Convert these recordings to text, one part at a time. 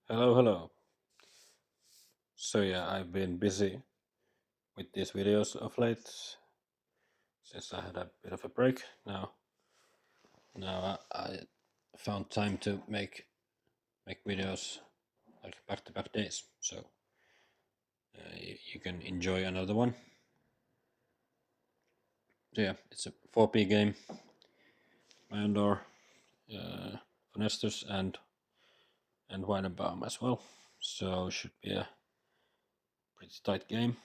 Hello, hello. So yeah, I've been busy with these videos of late since I had a bit of a break. Now I found time to make videos like back-to-back days. So you can enjoy another one. So yeah, it's a 4P game. Majondor, uh, Funestus, and Weidenbaum as well. So should be a pretty tight game.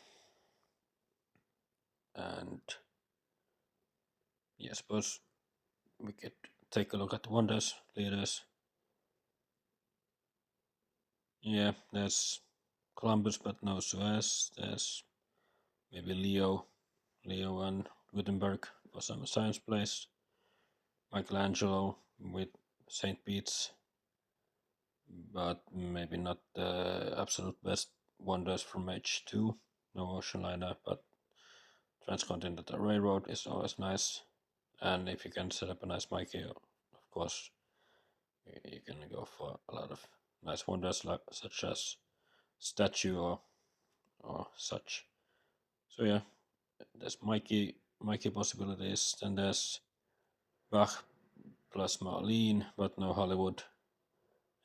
And yeah, I suppose we could take a look at the wonders, leaders. Yeah, there's Columbus, but no Suez. There's maybe Leo and Gutenberg for some science plays. Michelangelo with Saint Pete's, but maybe not the absolute best wonders from H2. No ocean liner, but transcontinental railroad is always nice. And if you can set up a nice Mikey, of course, you can go for a lot of nice wonders like such as statue or such. So yeah, there's Mikey possibilities. Then there's Bach plus Marlene, but no Hollywood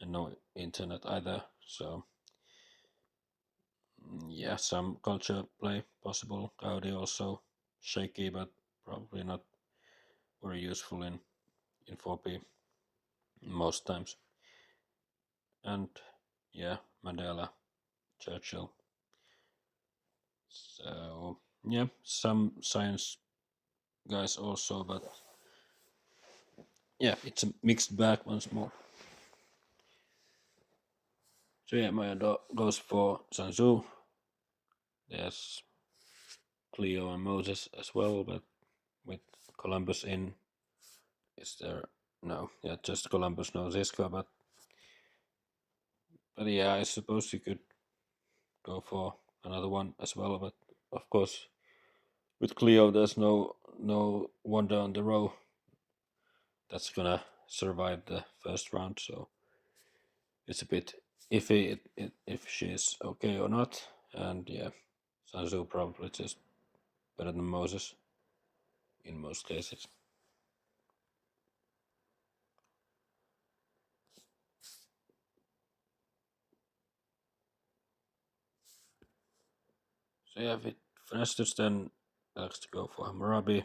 and no internet either. So yeah, some culture play possible. Gaudi also shaky, but probably not very useful in 4P most times. And yeah, Mandela, Churchill. So yeah, some science guys also, but yeah, it's a mixed bag once more. So yeah, my goes for Sun Tzu. There's Cleo and Moses as well, but with Columbus in, is there? No, yeah, just Columbus, no Ziska, but yeah, I suppose you could go for another one as well, but of course, with Cleo, there's no wonder on the row that's gonna survive the first round, so it's a bit iffy if she's okay or not, and yeah, Sun Tzu probably just better than Moses in most cases. So yeah, with Funestus then likes to go for Hammurabi.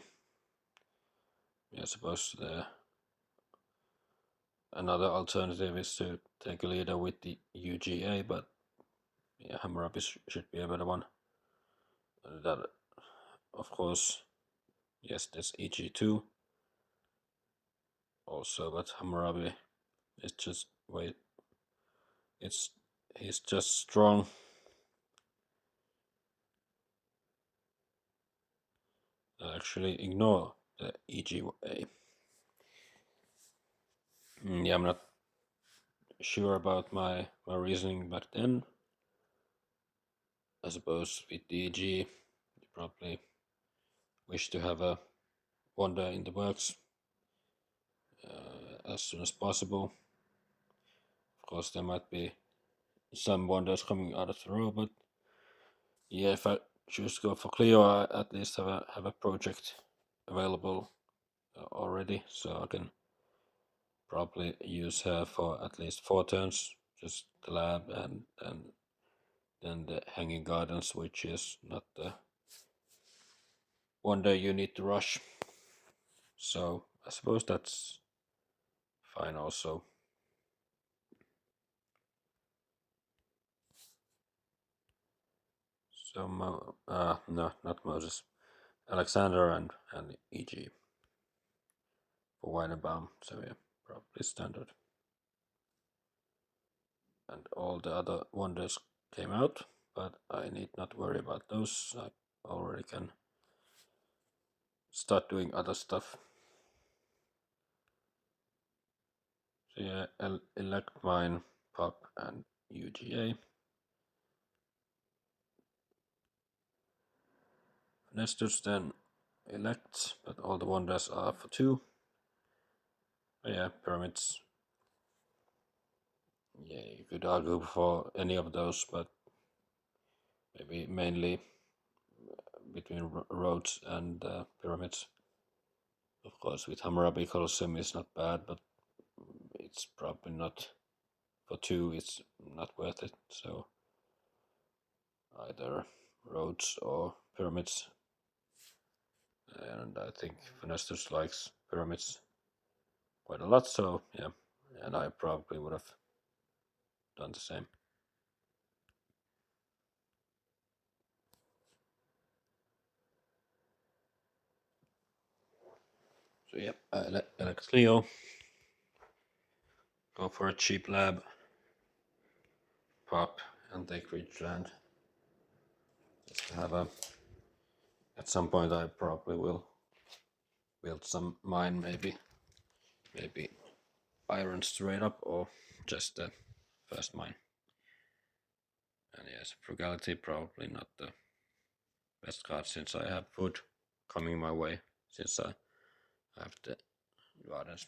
Yeah, I suppose another alternative is to take a leader with the UGA, but yeah, Hammurabi should be a better one. That, of course, yes, there's EG2 also, but Hammurabi is just wait, it's he's just strong. I actually ignore the EGA. Yeah, I'm not sure about my reasoning back then. I suppose with the EG, you probably wish to have a wonder in the works as soon as possible. Of course, there might be some wonders coming out of the row, but yeah, if I choose to go for Cleo, I at least have a project available already, so I can probably use her for at least 4 turns, just the lab and then the hanging gardens, which is not the wonder you need to rush. So I suppose that's fine also. So no, not Moses, Alexander and EG for Weidenbaum. So yeah, probably standard. And all the other wonders came out, but I need not worry about those. I already can start doing other stuff. So yeah, elect mine, pop, and UGA. Nestus then elects, but all the wonders are for 2. Oh yeah, pyramids. Yeah, you could argue for any of those, but maybe mainly between roads and pyramids. Of course, with Hammurabi Colosseum is not bad, but it's probably not for two. It's not worth it. So either roads or pyramids, and I think Funestus likes pyramids quite a lot. So yeah, and I probably would have done the same. So yeah, Alex Leo, go for a cheap lab, pop, and take rich land. Just to have a. At some point, I probably will build some mine, maybe iron straight up, or just the first mine. And yes, frugality probably not the best card since I have food coming my way since I have the gardens.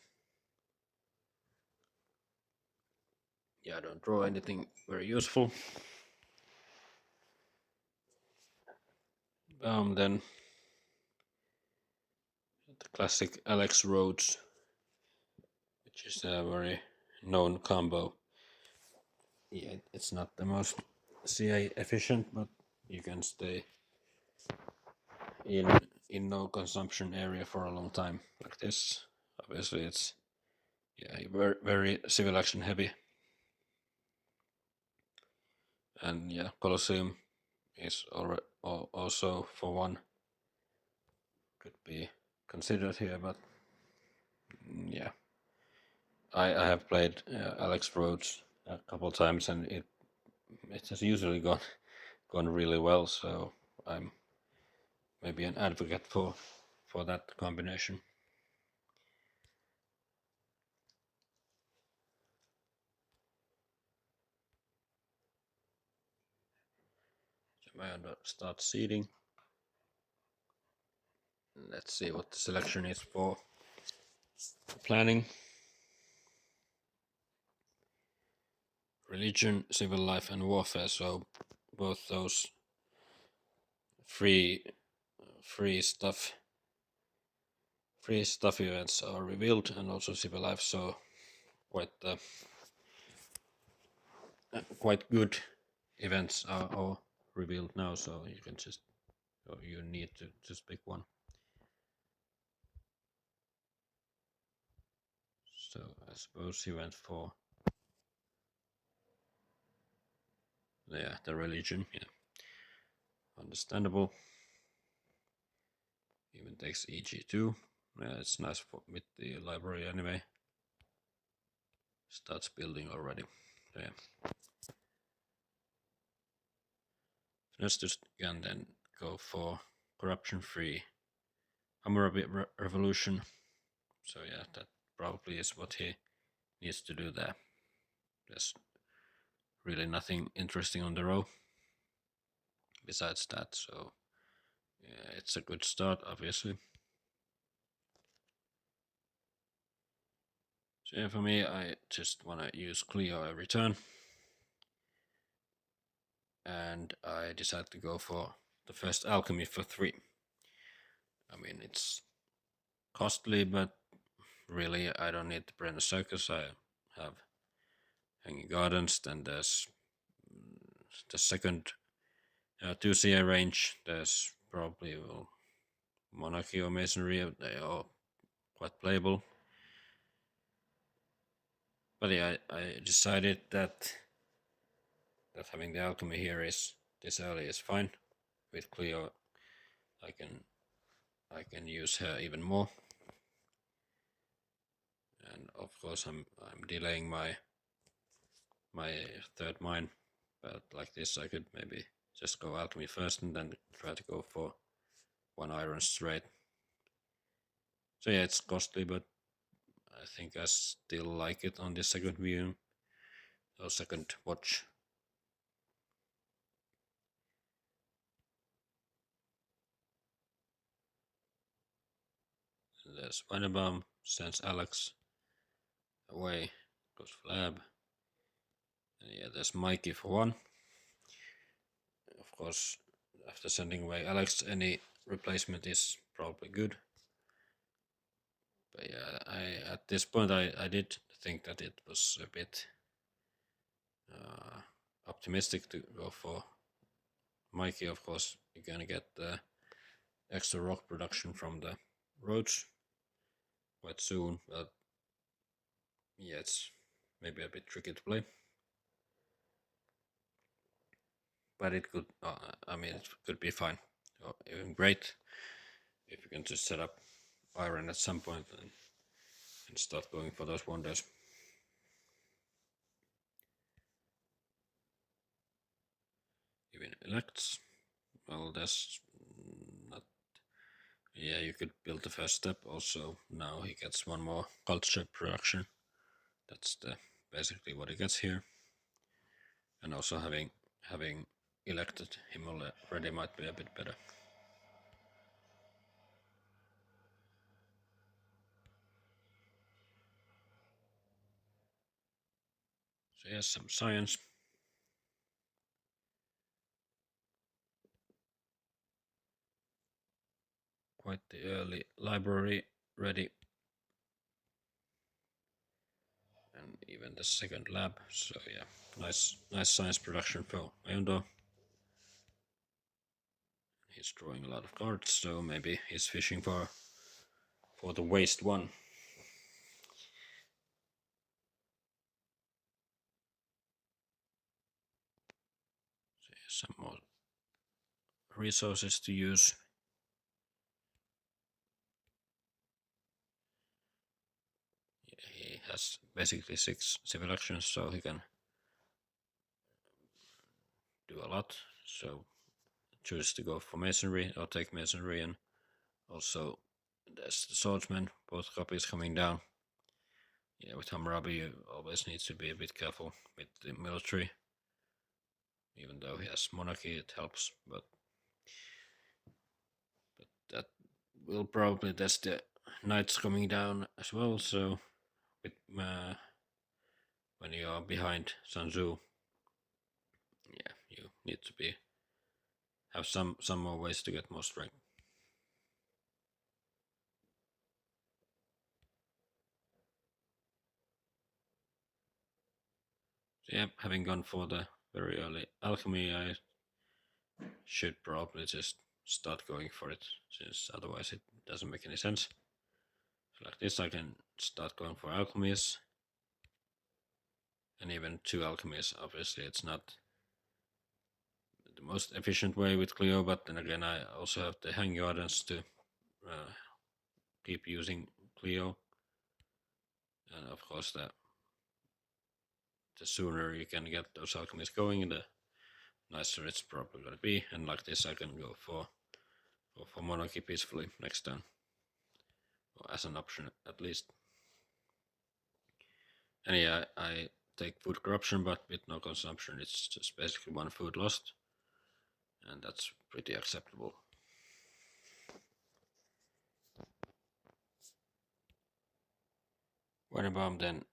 Yeah, I don't draw anything very useful. Then the classic Alex Rhodes, which is a very known combo. Yeah, it's not the most CA efficient, but you can stay in in no consumption area for a long time like this. Obviously, it's very civil action heavy, and yeah, Colosseum is already also for one could be considered here, but yeah, I have played Alex Rhodes a couple times, and it has usually gone really well. So I'm maybe an advocate for that combination. So Majondor starts seeding. Let's see what the selection is for planning. Religion, civil life, and warfare. So both those free stuff events are revealed, and also civil life. So quite quite good events are all revealed now. So you can just you need to just pick one. So I suppose he went for the religion. Yeah, understandable. Even takes EG2. Yeah, it's nice with the library anyway. Starts building already. So, yeah. Funestus can then go for corruption-free Hammurabi revolution. So yeah, that probably is what he needs to do there. There's really nothing interesting on the row besides that. So yeah, it's a good start, obviously. So yeah, for me, I just want to use Clio every turn. And I decided to go for the first alchemy for 3. I mean, it's costly, but really I don't need the Brenner Circus. I have Hanging Gardens, then there's the second 2CA range. There's probably Monarchy or Masonry. They are quite playable. But yeah, I decided that having the alchemy here is this early is fine. With Cleo, I can use her even more. And of course, I'm delaying my third mine. But like this, I could maybe just go alchemy first and then try to go for 1 iron straight. So yeah, it's costly, but I think I still like it on the second view or second watch. There's Weidenbaum, sends Alex away, goes Flab. And yeah, there's Mikey for one. Of course, after sending away Alex, any replacement is probably good. But yeah, at this point I did think that it was a bit optimistic to go for Mikey. Of course, you're gonna get the extra rock production from the roads quite soon, but yeah, it's maybe a bit tricky to play. But it could, I mean, it could be fine, or even great, if you can just set up iron at some point and start going for those wonders. Even elects, well, that's not. Yeah, you could build the first step. Also, now he gets one more culture production. That's basically what he gets here. And also having elected him already might be a bit better. So he has some science. Quite the early library ready. And even the second lab. So yeah, nice science production for Majondor. He's drawing a lot of cards, so maybe he's fishing for the waste one. So some more resources to use. Yeah, he has basically 6 civil actions, so he can do a lot. So choose to go for masonry or take masonry, and also there's the swordsman, both copies coming down. Yeah, with Hammurabi you always need to be a bit careful with the military. Even though he has monarchy, it helps, but that will probably test the knights coming down as well. So with when you are behind Sun Tzu, yeah, you need to have some more ways to get more strength. So yeah, having gone for the very early alchemy, I should probably just start going for it, since otherwise it doesn't make any sense. So like this, I can start going for alchemies, and even 2 alchemies. Obviously, it's not the most efficient way with Clio, but then again, I also have the hang gardens to keep using Clio, and of course, the sooner you can get those alchemies going, the nicer it's probably gonna be. And like this, I can go for monarchy peacefully next turn, or as an option at least. And yeah, I take food corruption, but with no consumption, it's just basically 1 food lost, and that's pretty acceptable. Weidenbaum then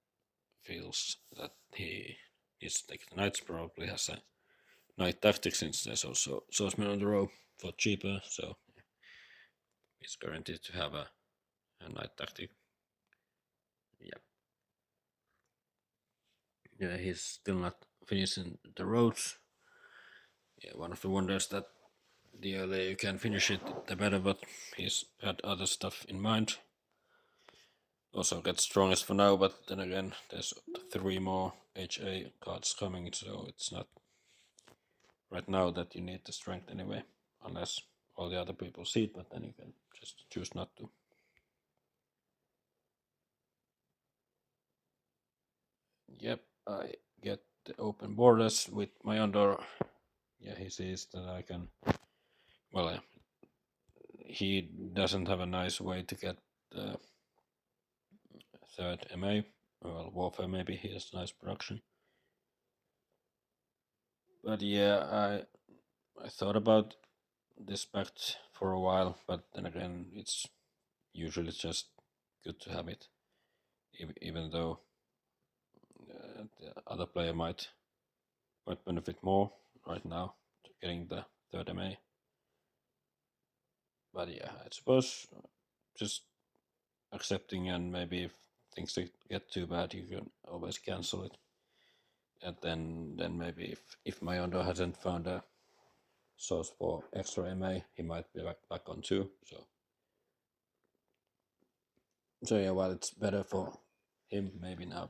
feels that he needs to take the knights, probably has a knight tactic, since there's also swordsman on the row for cheaper, so he's guaranteed to have a knight tactic. Yeah. Yeah, he's still not finishing the roads. Yeah, one of the wonders that the earlier you can finish it, the better, but he's had other stuff in mind. Also gets strongest for now, but then again, there's 3 more HA cards coming, so it's not right now that you need the strength anyway, unless all the other people see it, but then you can just choose not to. Yep, I get the open borders with Majondor. Yeah, he sees that I can. Well, he doesn't have a nice way to get the 3rd MA. Well, warfare maybe he has nice production. But yeah, I thought about this pact for a while, but then again, it's usually just good to have it, even though the other player might might benefit more right now to getting the third MA. But yeah, I suppose just accepting, and maybe if things get too bad, you can always cancel it. And then maybe if Majondor hasn't found a source for extra MA, he might be back on 2. So yeah, well, it's better for him maybe now,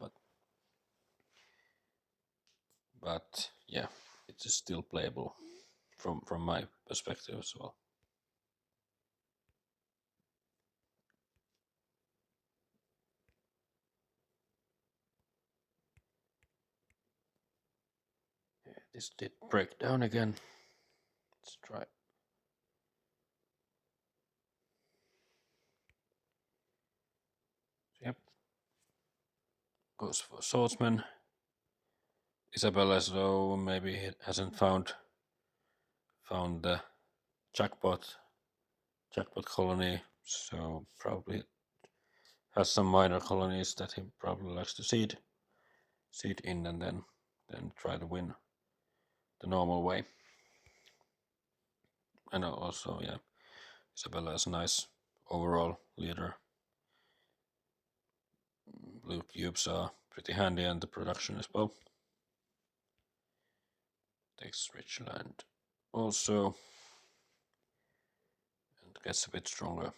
but yeah, it is still playable from my perspective as well. Yeah, this did break down again. Let's try. Yep. Goes for swordsman. Isabella, as though maybe he hasn't found the jackpot colony, so probably has some minor colonies that he probably likes to seed in, and then try to win the normal way. And also, yeah, Isabella is a nice overall leader. Blue cubes are pretty handy, and the production as well. Takes rich land also, and gets a bit stronger.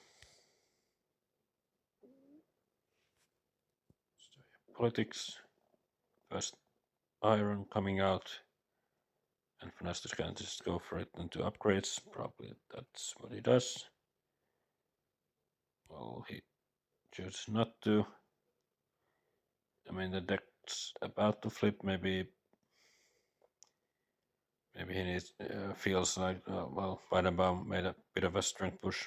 So, yeah, politics. First iron coming out, and Funestus can just go for it into upgrades. Probably that's what he does. Well, he chooses not to. I mean, the deck's about to flip. Maybe he needs, feels like well, Weidenbaum made a bit of a strength push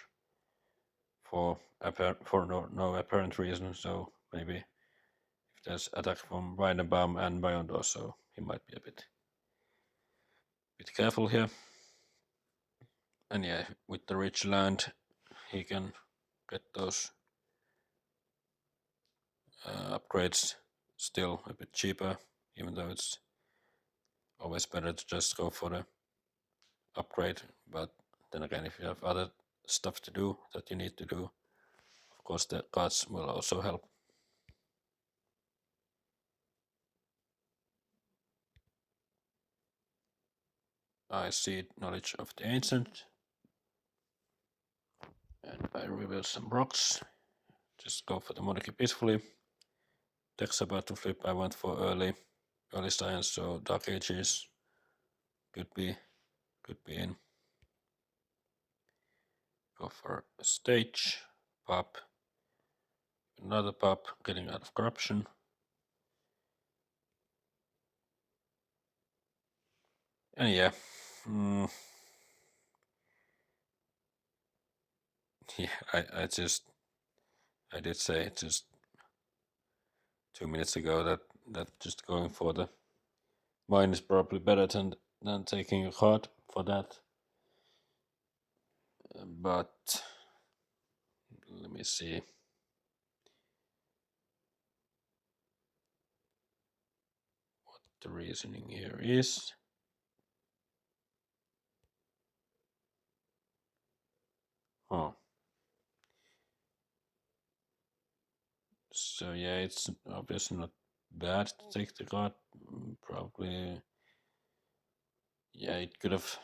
for no apparent reason. So maybe if there's attack from Weidenbaum and Majondor, so he might be a bit careful here. And yeah, with the rich land, he can get those upgrades still a bit cheaper, even though it's always better to just go for the upgrade. But then again, if you have other stuff to do that you need to do, of course the cards will also help. I see knowledge of the ancient, and I reveal some rocks. Just go for the monarchy peacefully. Deck's about to flip. I went for early science, so Dark Ages could be in. Go for a stage, pop, another pop, getting out of corruption. And yeah, yeah, I did say just 2 minutes ago that just going for the mine is probably better than taking a card for that. But let me see. What the reasoning here is. Oh. So yeah, it's obviously not bad to take the card. Probably, yeah, it could have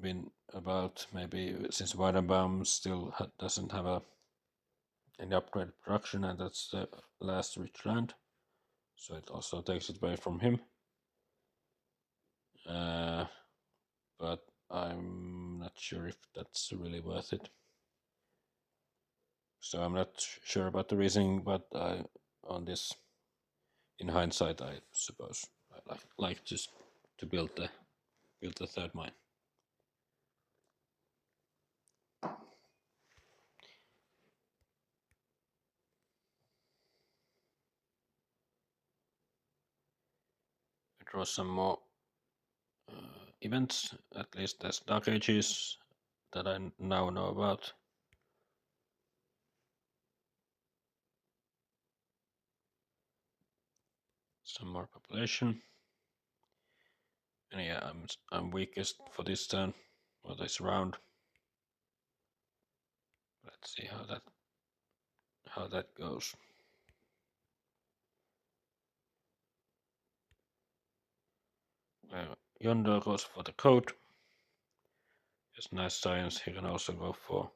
been about maybe since Weidenbaum still doesn't have any upgraded production, and that's the last rich land, so it also takes it away from him. But I'm not sure if that's really worth it. So I'm not sure about the reasoning, but on this, in hindsight, I suppose I like just to build the third mine. I draw some more events. At least there's Dark Ages that I now know about. Some more population. And yeah, I'm weakest for this turn, or this round. Let's see how that goes. Yonder goes for the coat. It's nice science. He can also go for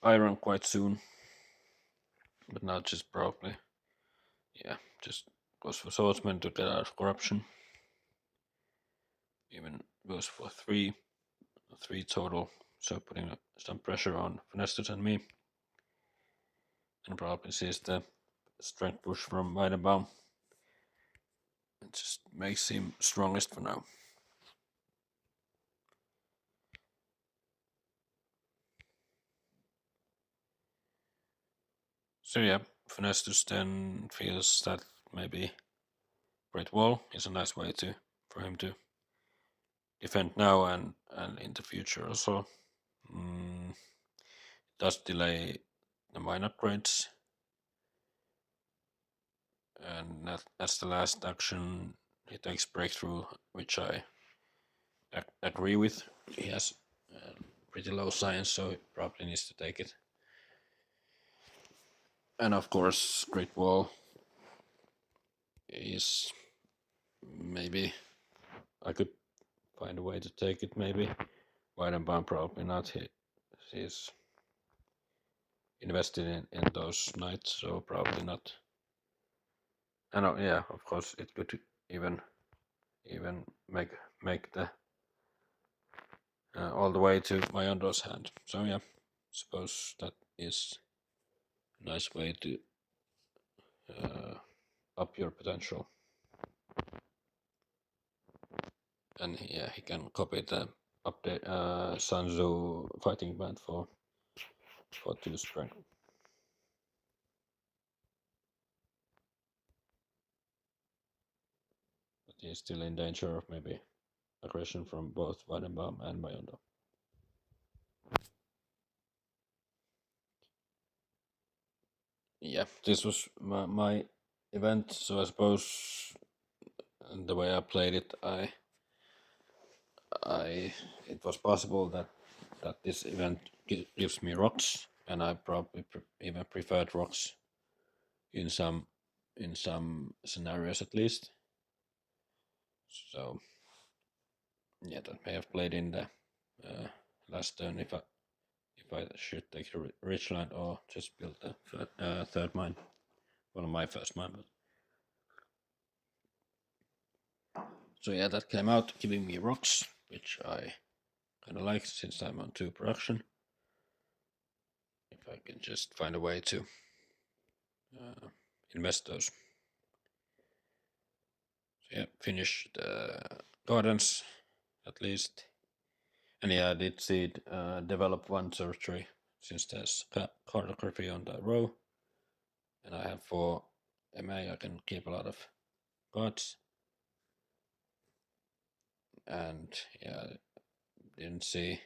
iron quite soon, but not just probably. Yeah, just goes for swordsman to get out of corruption. Even goes for three total, so putting some pressure on Funestus and me. And probably sees the strength push from Weidenbaum. It just makes him strongest for now. So yeah, Funestus then feels that maybe Great Wall is a nice way for him to defend now and in the future also. Does delay the mine upgrades, and that's the last action. He takes breakthrough, which I agree with. He has pretty low science, so he probably needs to take it. And of course, Great Wall is maybe I could find a way to take it. Maybe Weidenbaum probably not. He's invested in those knights, so probably not. And yeah, of course, it could even make the all the way to Majondor's hand. So yeah, suppose that is a nice way to up your potential. And yeah, he can copy the update Sanzu fighting band for 2 strength. But he is still in danger of maybe aggression from both Weidenbaum and Majondor. Yeah, this was my event, so I suppose the way I played it, it was possible that this event gives me rocks, and I probably even preferred rocks in some scenarios at least. So yeah, that may have played in the last turn if I should take a rich land or just build the third mine. Well, my first mine. So yeah, that came out giving me rocks, which I kind of like since I'm on 2 production. If I can just find a way to invest those. So yeah, finish the gardens at least. And yeah, I did see it develop 1 territory since there's cartography on the row. And I have 4 MA, I can keep a lot of gods. And yeah, didn't see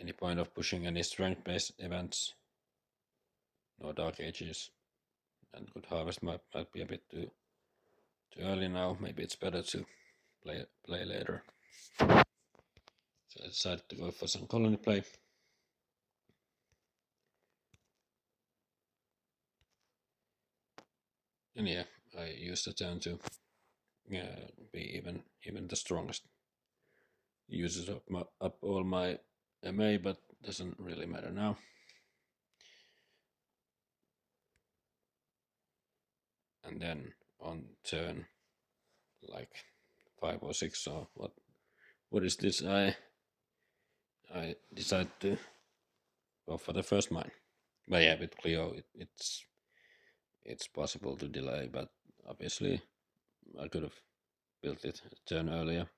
any point of pushing any strength-based events. No Dark Ages. And Good Harvest might be a bit too early now. Maybe it's better to play later. So I decided to go for some colony play. And yeah, I used the turn to be even the strongest. Uses up all my MA, but doesn't really matter now. And then on turn like 5 or 6 or what is this? I decided to go for the first mine. But yeah, with Clio it's possible to delay, but obviously I could have built it a turn earlier.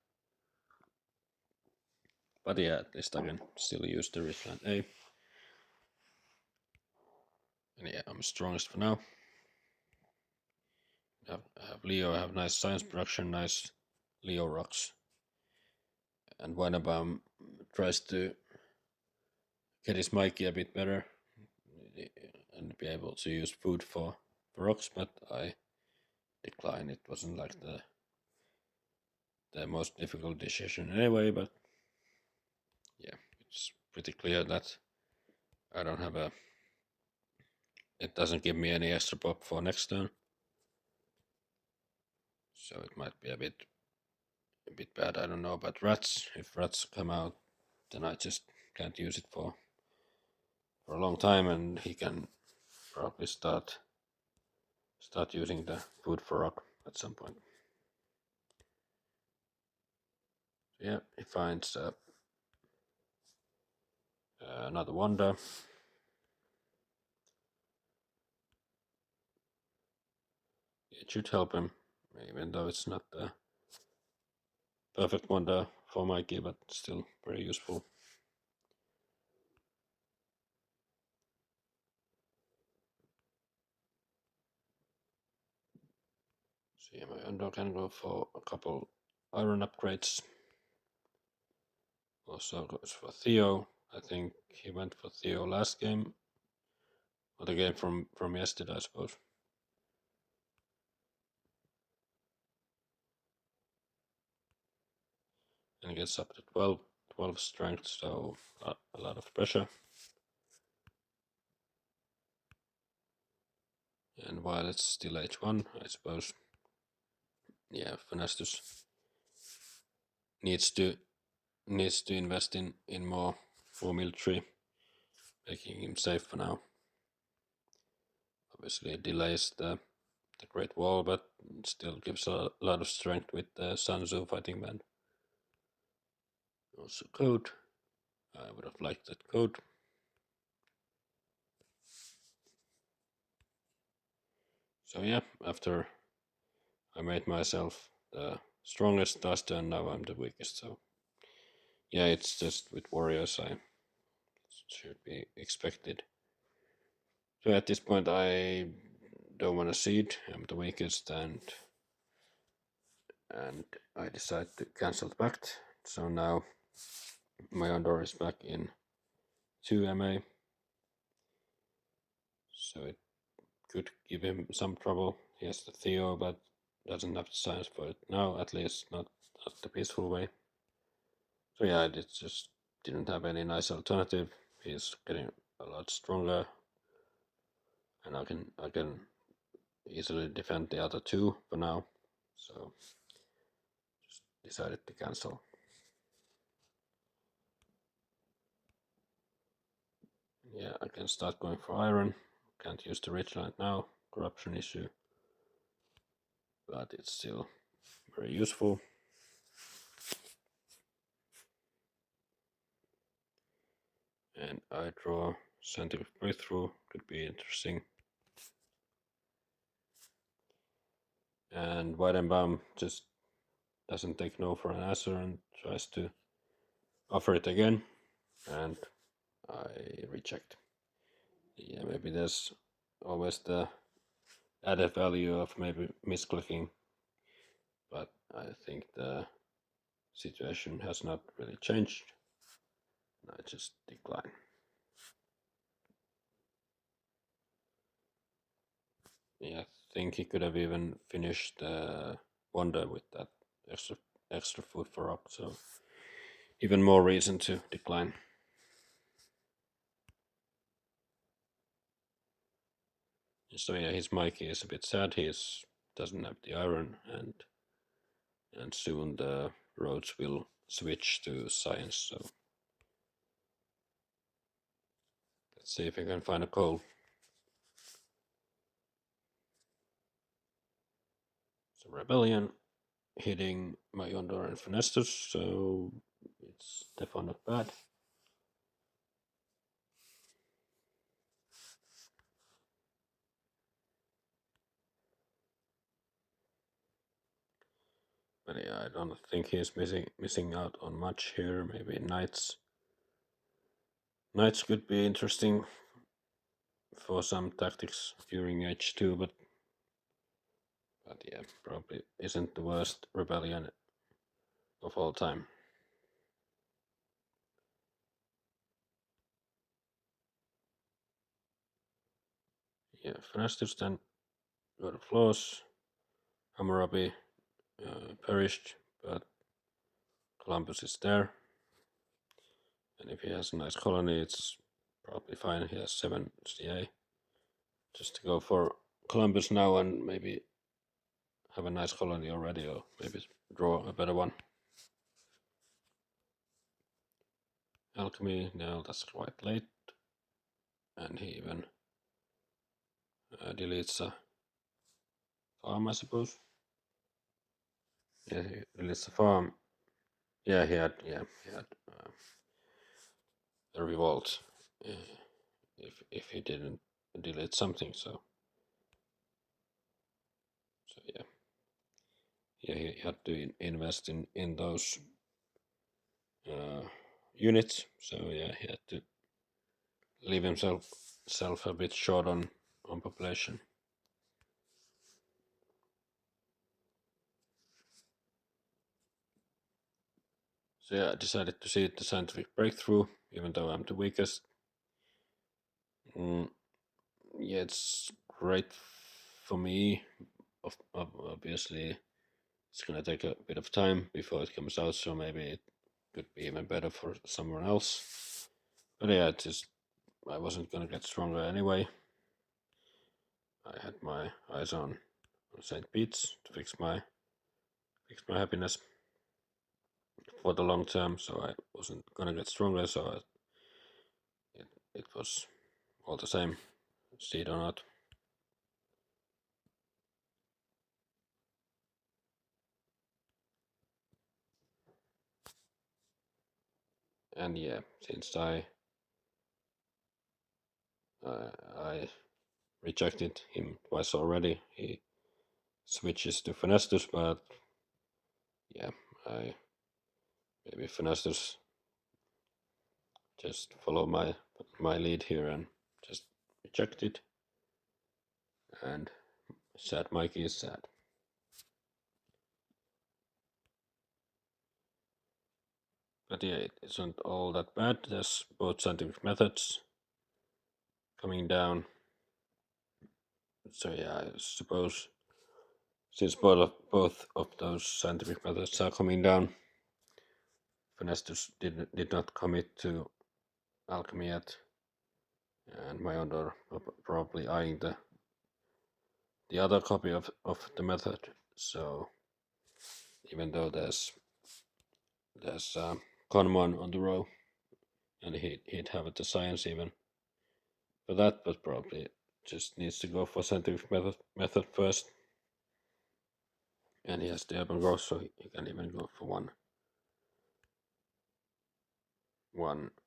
But yeah, at least I can still use the Richland A. And yeah, I'm strongest for now. I have Leo, I have nice science production, nice Leo rocks. And Weidenbaum tries to get his Mikey a bit better and be able to use food for rocks, but I decline. It wasn't like the the most difficult decision anyway, but yeah, it's pretty clear that I don't have a... It doesn't give me any extra pop for next turn. So it might be a bit bad, I don't know, but rats, if rats come out, then I just can't use it for a long time, and he can probably start using the food for rock at some point. So yeah, he finds another wonder. It should help him, even though it's not the perfect wonder for Mikey, but still very useful. So yeah, Majondor can go for a couple iron upgrades. Also goes for Theo. I think he went for Theo last game, or the game from yesterday, I suppose. And gets up to 12 strength, so a lot of pressure. And while it's still H1, I suppose, yeah, Funestus needs to invest in more military, making him safe for now. Obviously, it delays the Great Wall, but still gives a lot of strength with the Sun Tzu fighting band. Also, code. I would have liked that code. So yeah, after I made myself the strongest last turn, now I'm the weakest. So yeah, it's just with warriors, I should be expected. So at this point, I don't want to seed. I'm the weakest, and I decide to cancel the pact. So now Majondor is back in 2 MA. So it could give him some trouble. He has the Theo, but doesn't have the science for it now, at least not the peaceful way. So yeah, I just didn't have any nice alternative. He's getting a lot stronger, and I can easily defend the other two for now. So just decided to cancel. Yeah, I can start going for iron. Can't use the Ridgeline now, corruption issue, but it's still very useful. And I draw scientific breakthrough, could be interesting. And Weidenbaum just doesn't take no for an answer and tries to offer it again, and I reject. Yeah, maybe there's always the added value of maybe misclicking, but I think the situation has not really changed. I just decline. Yeah, I think he could have even finished the wonder with that extra food for rock, so even more reason to decline. So yeah, his Mikey is a bit sad. He doesn't have the iron, and soon the roads will switch to science. So let's see if I can find a coal. So rebellion hitting Majondor and Funestus, so it's definitely not bad. But yeah, I don't think he's missing out on much here. Maybe knights. Knights could be interesting for some tactics during H2, but yeah, probably isn't the worst rebellion of all time. Yeah, Funestus then got a flaws. Hammurabi perished, but Columbus is there. And if he has a nice colony, it's probably fine. He has 7 CA. Just to go for Columbus now and maybe have a nice colony already, or maybe draw a better one. Alchemy, no, that's quite late. And he even deletes a farm, I suppose. Yeah, he deletes the farm. Yeah, he had a revolt. If he didn't delete something, so yeah, he had to invest in those units. So yeah, he had to leave himself a bit short on population. So yeah, I decided to see the scientific breakthrough, even though I'm the weakest. Yeah, it's great for me. Obviously, it's gonna take a bit of time before it comes out, so maybe it could be even better for someone else. But yeah, I wasn't gonna get stronger anyway. I had my eyes on St. Pete's to fix my happiness for the long term, so I wasn't gonna get stronger. So it was all the same, seed or not. And yeah, since I rejected him twice already, he switches to Funestus, but yeah, I maybe Funestus just follow my lead here and just reject it. And sad Mikey is sad. But yeah, it isn't all that bad. There's both scientific methods coming down. So yeah, I suppose since both of those scientific methods are coming down, Funestus did not commit to alchemy yet, and Majondor probably eyeing the other copy of the method. So even though there's Conmon on the row, and he'd have the science even for that, but probably just needs to go for scientific method first. And he has the urban growth, so he can even go for one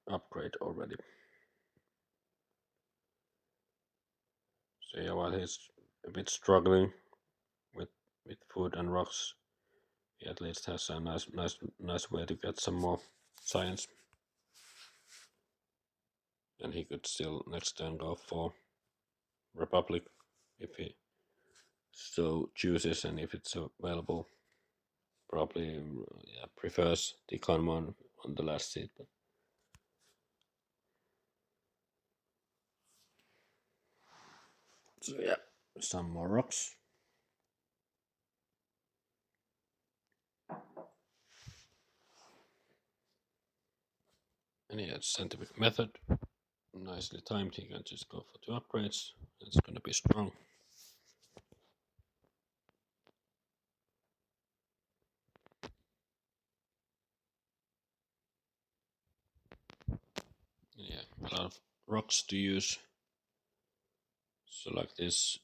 upgrade already. So yeah, while he's a bit struggling with food and rocks, he at least has a nice way to get some more science. And he could still next turn go for Republic if he so chooses, and if it's available. Probably yeah, prefers the Conmon on the last seat. But so yeah, some more rocks. And yeah, scientific method. Nicely timed. He can just go for 2 upgrades. It's gonna be strong. Yeah, a lot of rocks to use. So like this,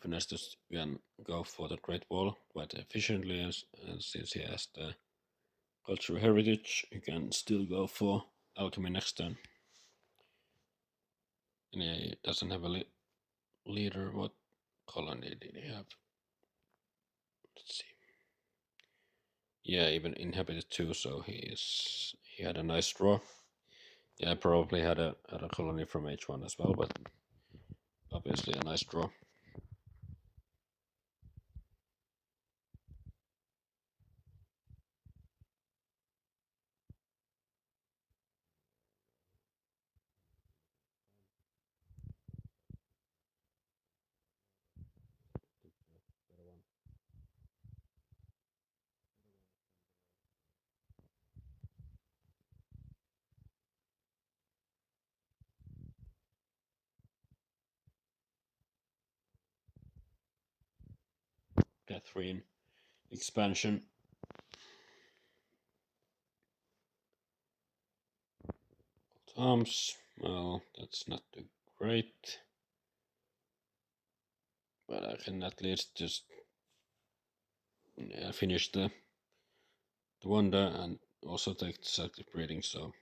Funestus can go for the Great Wall quite efficiently, and since he has the cultural heritage, he can still go for alchemy next turn. And yeah, he doesn't have a leader. What colony did he have? Let's see. Yeah, even inhabited too, so he had a nice draw. Yeah, probably had a colony from H1 as well, but obviously a nice draw. Catherine expansion. Arms, well, that's not too great, but I can at least just finish the wonder and also take the selective breeding. So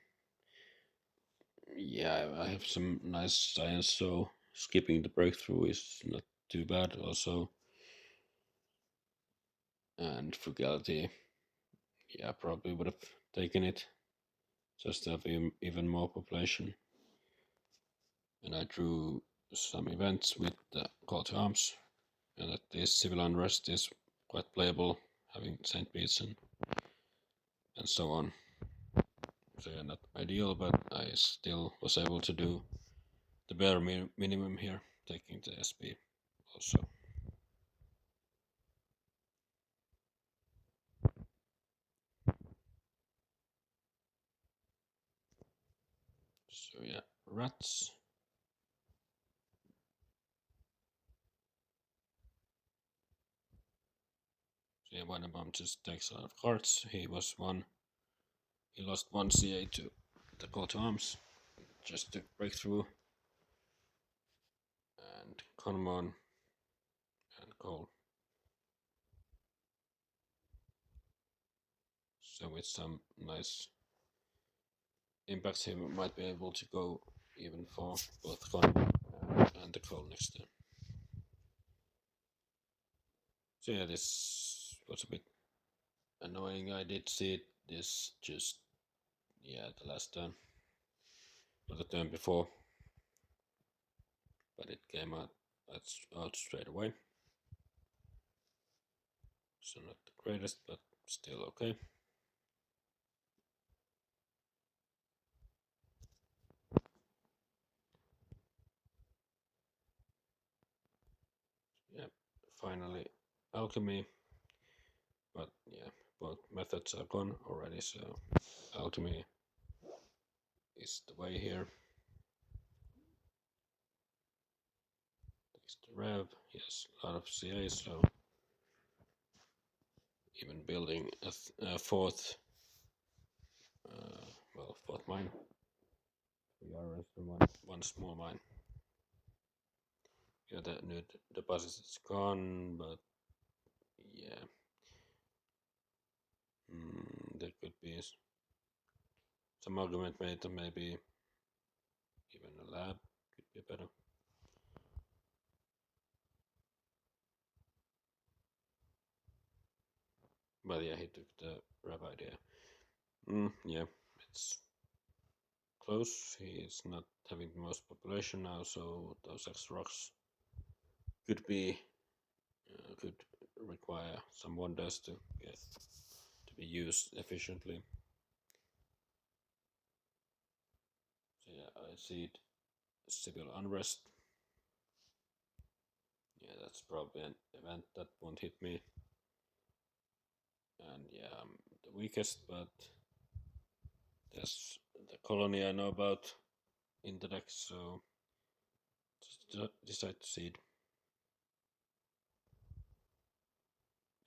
yeah, I have some nice science, so skipping the breakthrough is not too bad also. And frugality, yeah, probably would have taken it just to have even more population. And I drew some events with the call to arms, and that this civil unrest is quite playable, having Saint Beats and so on. So yeah, not ideal, but I still was able to do the bare minimum here, taking the SB also. So yeah, rats. So yeah, Weidenbaum just takes a lot of cards. He lost one CA to the call to arms, just to break through. And Conmon and Cole. So with some nice impacts, he might be able to go even for both Conmon and the Cole next turn. So yeah, this was a bit annoying. I did see this just, yeah, the last turn, or the turn before, but it came out straight away. So not the greatest, but still okay. Yeah, finally alchemy, but yeah, both methods are gone already, so alchemy is the way here. Takes the rev, yes, a lot of CA, so even building a fourth, fourth mine. 3 arrows and one small mine. Yeah, the new deposit is gone, but yeah, there could be some argument made that maybe even a lab could be better. But yeah, he took the rev idea. Yeah, it's close. He is not having the most population now, so those extra rocks could be could require some wonders to get to be used efficiently. So yeah, I see it. Civil unrest. Yeah, that's probably an event that won't hit me. And yeah, I'm the weakest, but there's the colony I know about in the deck, so just decide to seed.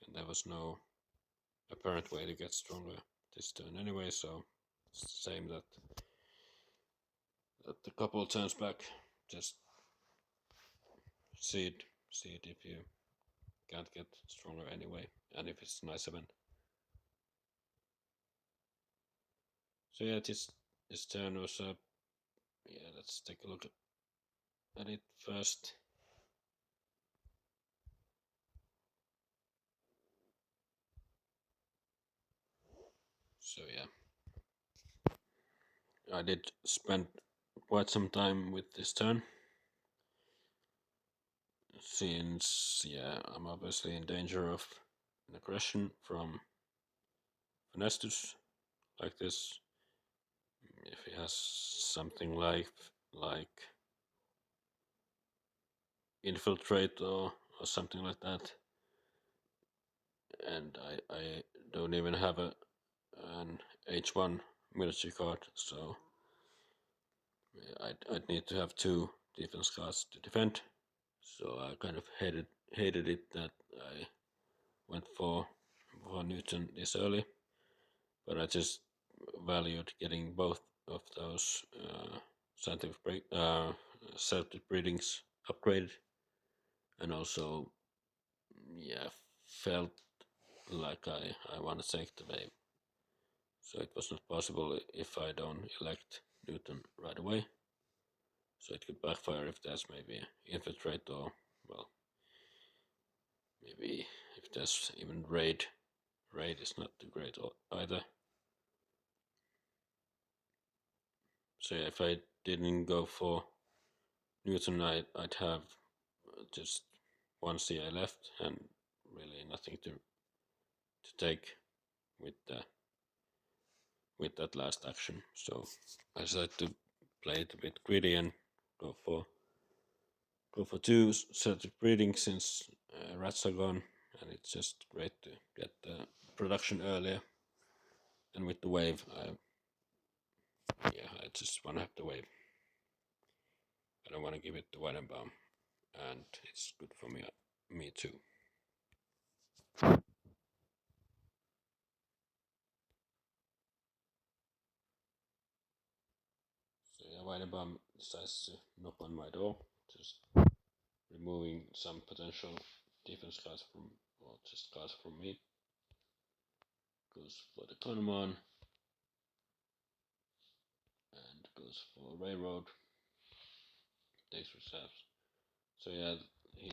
And there was no apparent way to get stronger this turn anyway, so it's the same that a couple of turns back. Just seed if you can't get stronger anyway, and if it's a nice event. So yeah, this turn was yeah, let's take a look at it first. So yeah, I did spend quite some time with this turn, since yeah, I'm obviously in danger of an aggression from Funestus like this. If he has something like infiltrate or something like that, and I don't even have an H1 military card, so I'd need to have 2 defense cards to defend. So I kind of hated it that I went for Newton this early, but I just valued getting both of those scientific breedings upgraded, and also felt like I want to take the wave. So it was not possible if I don't elect Newton right away. So it could backfire if there's maybe infiltrate, or well, maybe if there's even raid. Raid is not too great either. So yeah, if I didn't go for Newton, I'd have just one CI left and really nothing to take with that last action. So I decided to play it a bit greedy and go for two certain breeding, since rats are gone, and it's just great to get the production earlier. And with the wave, I just want to have the wave. I don't want to give it to Weidenbaum, and it's good for me too. So yeah, Weidenbaum decides to knock on my door, just removing some potential defense cards from, or just cards from me. Goes for the Conman, and goes for Railroad, takes reserves. So yeah, he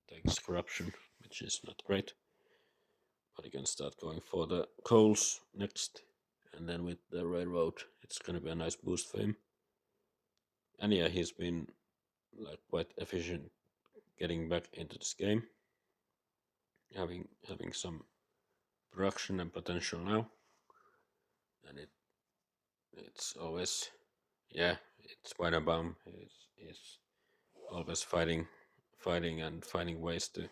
takes corruption, which is not great. But he can start going for the coals next, and then with the Railroad, it's gonna be a nice boost for him. And yeah, he's been like quite efficient getting back into this game, having some production and potential now, and it's always it's Weidenbaum. He's always fighting and finding ways to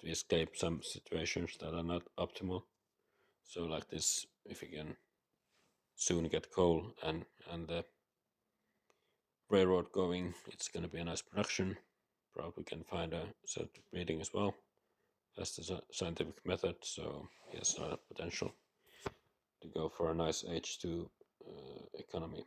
escape some situations that are not optimal. So like this, if you can soon get coal and the railroad going, it's gonna be a nice production. Probably can find a certain breeding as well. That's the scientific method, so he has a lot of potential to go for a nice H2 economy.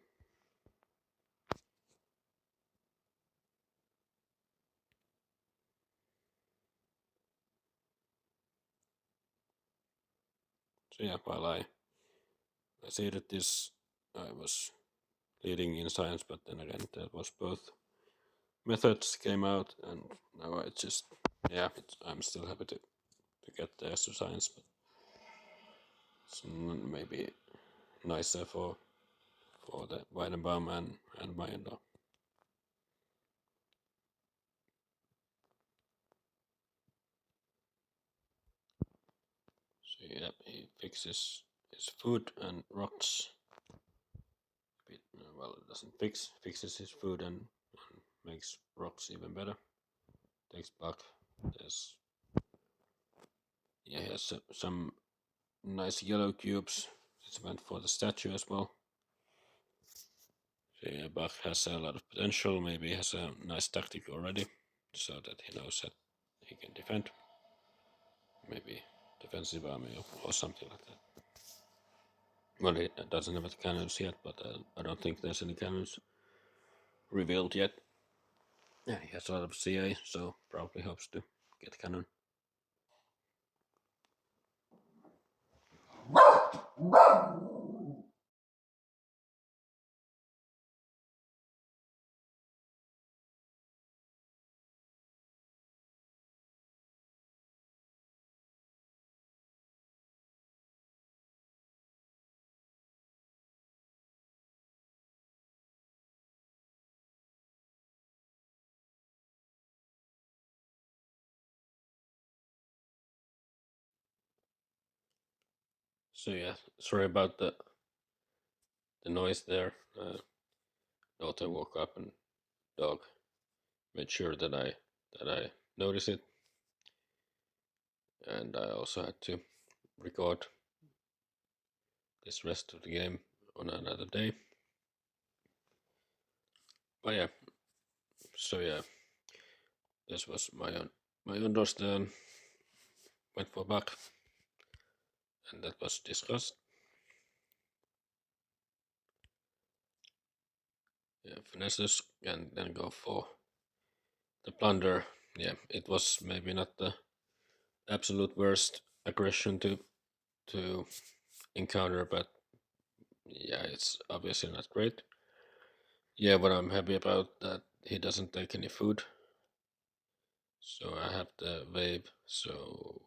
So yeah, while I say that this, I was leading in science, but then again, that was both methods came out, and now I just I'm still happy to get the extra science, but it's maybe nicer for the Weidenbaum and Majondor. So yeah, he fixes his food and rocks. Well, it doesn't fixes his food and makes rocks even better. Takes back. He has some nice yellow cubes. It's meant for the statue as well. So yeah, Bach has a lot of potential. Maybe he has a nice tactic already, so that he knows that he can defend. Maybe defensive army or something like that. Well, he doesn't have the cannons yet, but I don't think there's any cannons revealed yet. Yeah, he has a lot of CA, so probably hopes to get cannon. So yeah, sorry about the noise there. Daughter woke up and dog made sure that I noticed it, and I also had to record this rest of the game on another day. But yeah, so yeah, this was my Majondor's turn went for back, and that was discussed. Yeah, Funestus can then go for the plunder. Yeah, it was maybe not the absolute worst aggression to encounter, but yeah, it's obviously not great. Yeah, but I'm happy about that he doesn't take any food. So I have the wave, so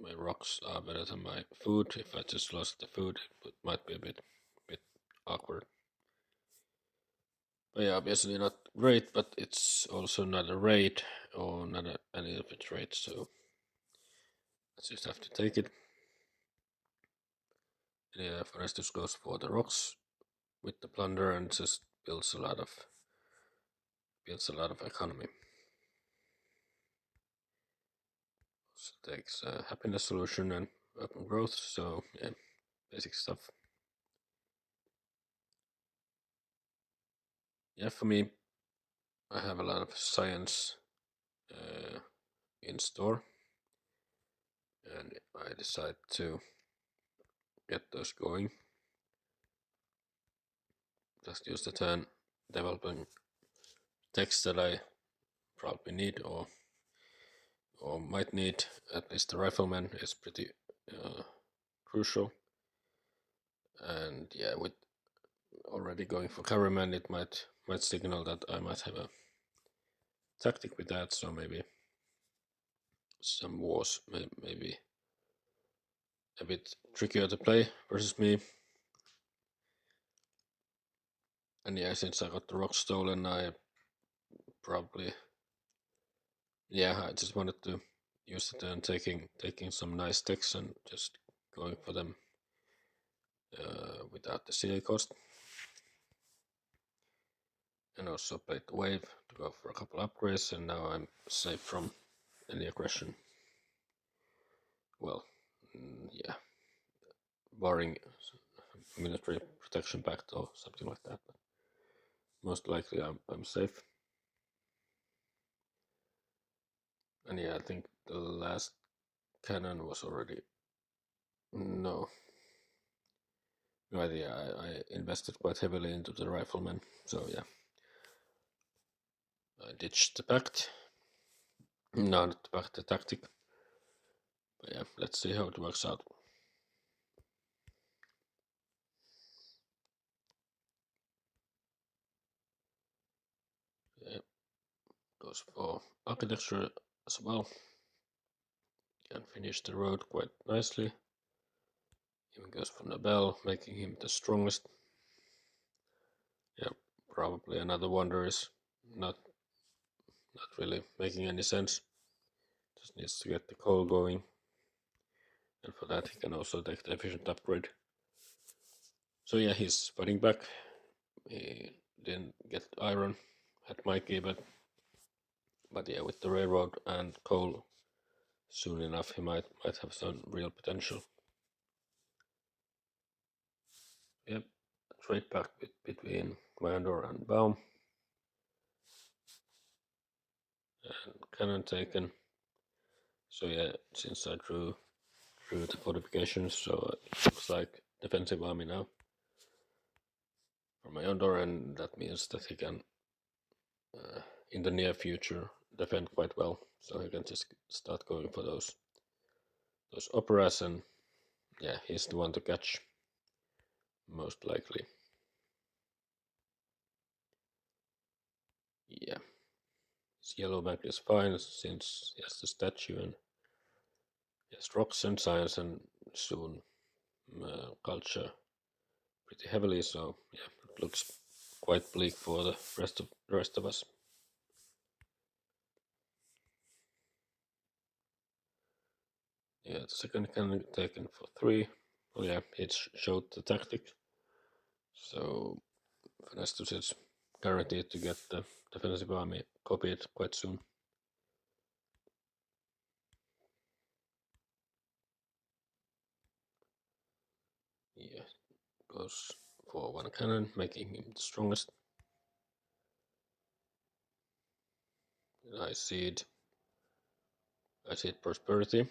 my rocks are better than my food. If I just lost the food, it might be a bit awkward. But yeah, obviously not great, but it's also not a raid or not any of its raids, so I just have to take it. And yeah, Funestus goes for the rocks with the plunder and just builds a lot of economy. So takes happiness solution and weapon growth. So yeah, basic stuff. Yeah, for me, I have a lot of science in store, and I decide to get those going. Just use the turn developing text that I probably need or might need. At least the rifleman is pretty crucial. And yeah, with already going for cavalryman, it might signal that I might have a tactic with that. So maybe some wars maybe a bit trickier to play versus me. And yeah, since I got the rock stolen, I probably I just wanted to use the turn taking some nice ticks and just going for them without the CA cost. And also played the wave to go for a couple upgrades, and now I'm safe from any aggression. Well, yeah, barring military protection pact or something like that. But most likely I'm safe. And yeah, I think the last cannon was already no. No idea. I invested quite heavily into the rifleman, so yeah. I ditched the pact. No, not the pact, the tactic. But yeah, let's see how it works out. Yeah, goes for architecture as well. Can finish the road quite nicely. Even goes for Nobel, making him the strongest. Yeah, probably another wonder is not really making any sense. Just needs to get the coal going. And for that he can also take the efficient upgrade. So yeah, he's fighting back. He didn't get iron at Mikey, but yeah, with the railroad and coal, soon enough he might have some real potential. Yep, trade pact between Majondor and Baum, and cannon taken. So yeah, since I drew the fortifications, so it looks like defensive army now for Majondor, and that means that he can, in the near future, defend quite well. So he can just start going for those operas, and yeah, he's the one to catch, most likely. Yeah, his yellow bank is fine since he has the statue and he has rocks and science and soon culture pretty heavily. So yeah, it looks quite bleak for the rest of us. Yeah, the second cannon taken for 3. Well, yeah, it showed the tactic. So Funestus is guaranteed to get the defensive army copied quite soon. Yeah, goes for 1 cannon, making him the strongest. Nice seed. I see prosperity.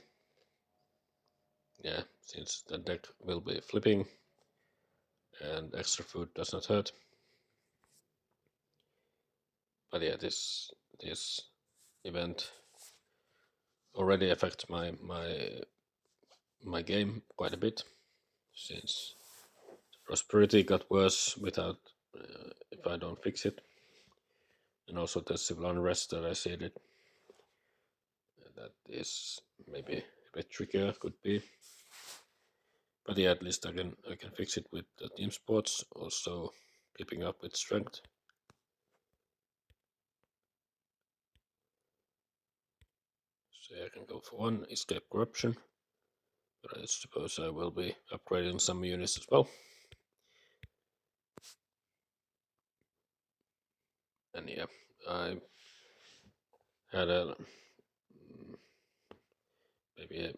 Yeah, since the deck will be flipping and extra food does not hurt. But yeah, this event already affects my game quite a bit, since prosperity got worse without if I don't fix it, and also the civil unrest that I said it. That is maybe a bit trickier, could be. But yeah, at least I can fix it with the team sports, also keeping up with strength. So yeah, I can go for one, escape corruption. But I suppose I will be upgrading some units as well. And yeah, I had a maybe a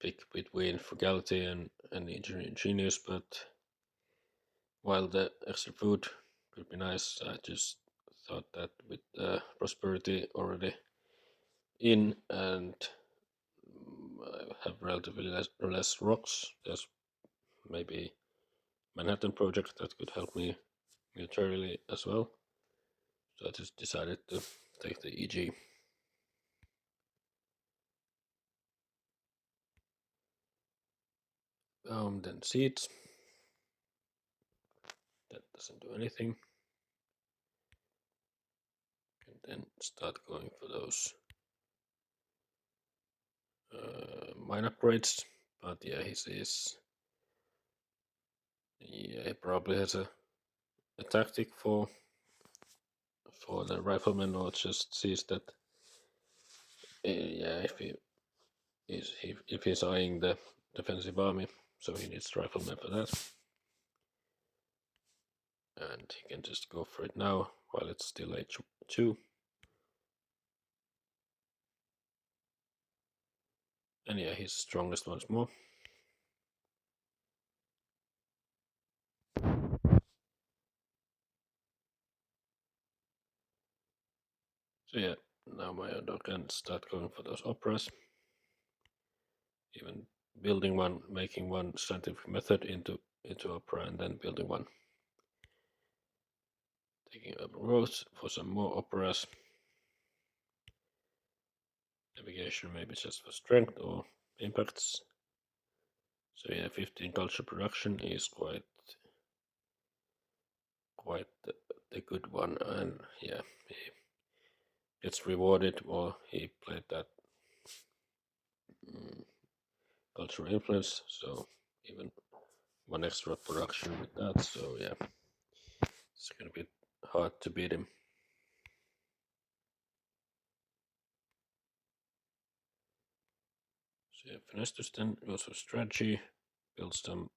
pick between frugality and genius, but while the extra food could be nice, I just thought that with prosperity already in and I have relatively less rocks, there's maybe Manhattan project that could help me militarily as well. So I just decided to take the EG. Then seeds. That doesn't do anything. And then start going for those mine upgrades. But yeah, he probably has a tactic for the rifleman, or just sees that yeah, if he's eyeing the defensive army, so he needs riflemen for that. And he can just go for it now while it's still H2. And yeah, he's strongest once more. So yeah, now Majondor can start going for those operas. Even building one, making one scientific method into opera, and then building one. Taking over roads for some more operas. Navigation maybe just for strength or impacts. So yeah, 15 culture production is quite the good one, and yeah, he gets rewarded, or he played that cultural influence, so even one extra production with that. So yeah, it's gonna be hard to beat him. So yeah, Funestus then goes for strategy, builds some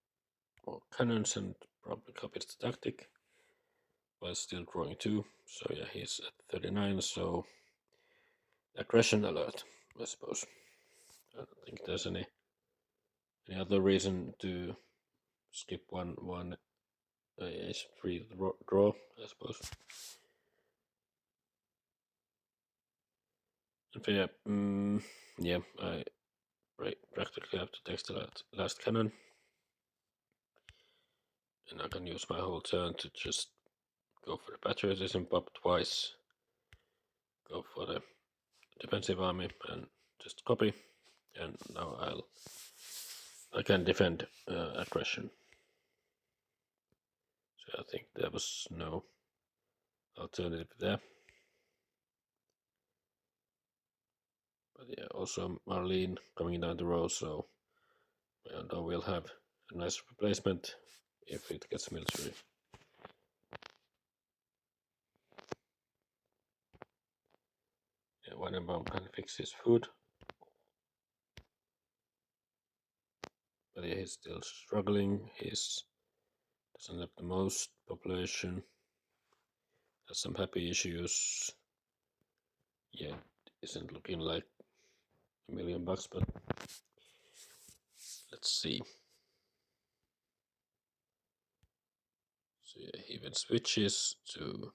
more cannons, and probably copies the tactic while still drawing 2. So yeah, he's at 39, so aggression alert, I suppose. I don't think there's any other reason to skip one H3 draw, I suppose. And yeah, I practically have to take the last cannon. And I can use my whole turn to just go for the patriotism pop twice, go for the defensive army, and just copy. And now I can defend aggression. So I think there was no alternative there. But yeah, also Marlene coming down the road, so Majondor will have a nice replacement if it gets military. Yeah, Weidenbaum can fix his food. But yeah, he's still struggling. He doesn't have the most population. Has some happy issues. Yeah, isn't looking like $1 million, but let's see. So yeah, he even switches to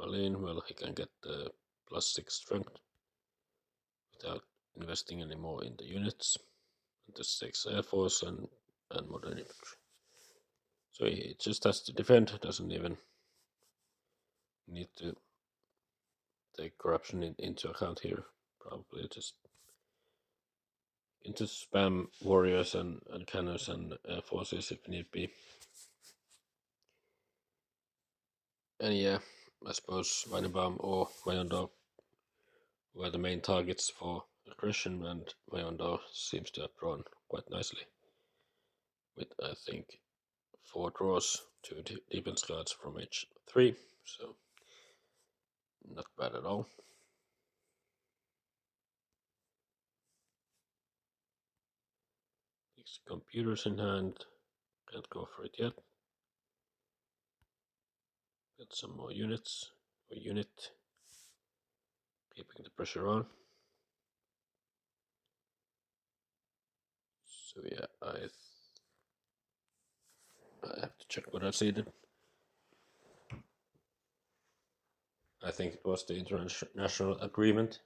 Marlene. Well, he can get the +6 strength without investing anymore in the units. This takes air force and modern infantry. So he just has to defend, doesn't even need to take corruption into account here. Probably just into spam warriors and cannons and air forces if need be. And yeah, I suppose Weidenbaum or Majondor were the main targets for aggression, and Majondor seems to have drawn quite nicely with, I think, 4 draws, 2 defense cards from each 3, so not bad at all. These computers in hand, can't go for it yet. Get some more units, or unit, keeping the pressure on. So yeah, I have to check what I seeded. I think it was the international agreement.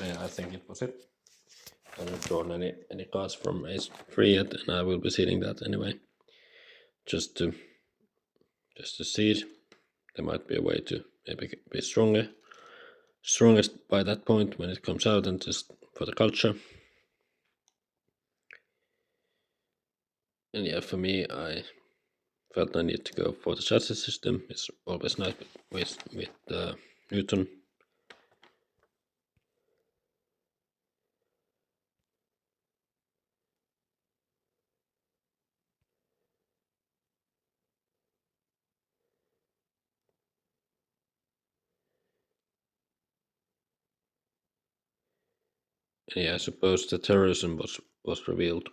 Yeah, I think it was it. I haven't drawn any cards from Ace 3 yet, and I will be seeding that anyway. Just to seed. There might be a way to maybe be strongest by that point when it comes out, and just for the culture. And yeah, for me, I felt I need to go for the chassis system. It's always nice with Newton. And yeah, I suppose the terrorism was revealed.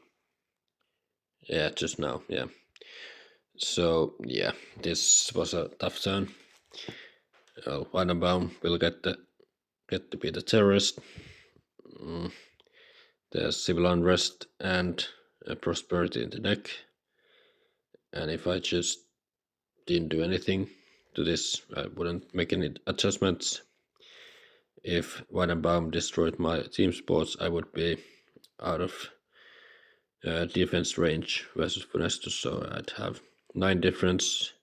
Yeah, just now. Yeah. So yeah, this was a tough turn. Weidenbaum will get to be the terrorist. There's civil unrest and prosperity in the deck. And if I just didn't do anything to this, I wouldn't make any adjustments. If Weidenbaum destroyed my team sports, I would be out of defense range versus Funestus, so I'd have 9 difference,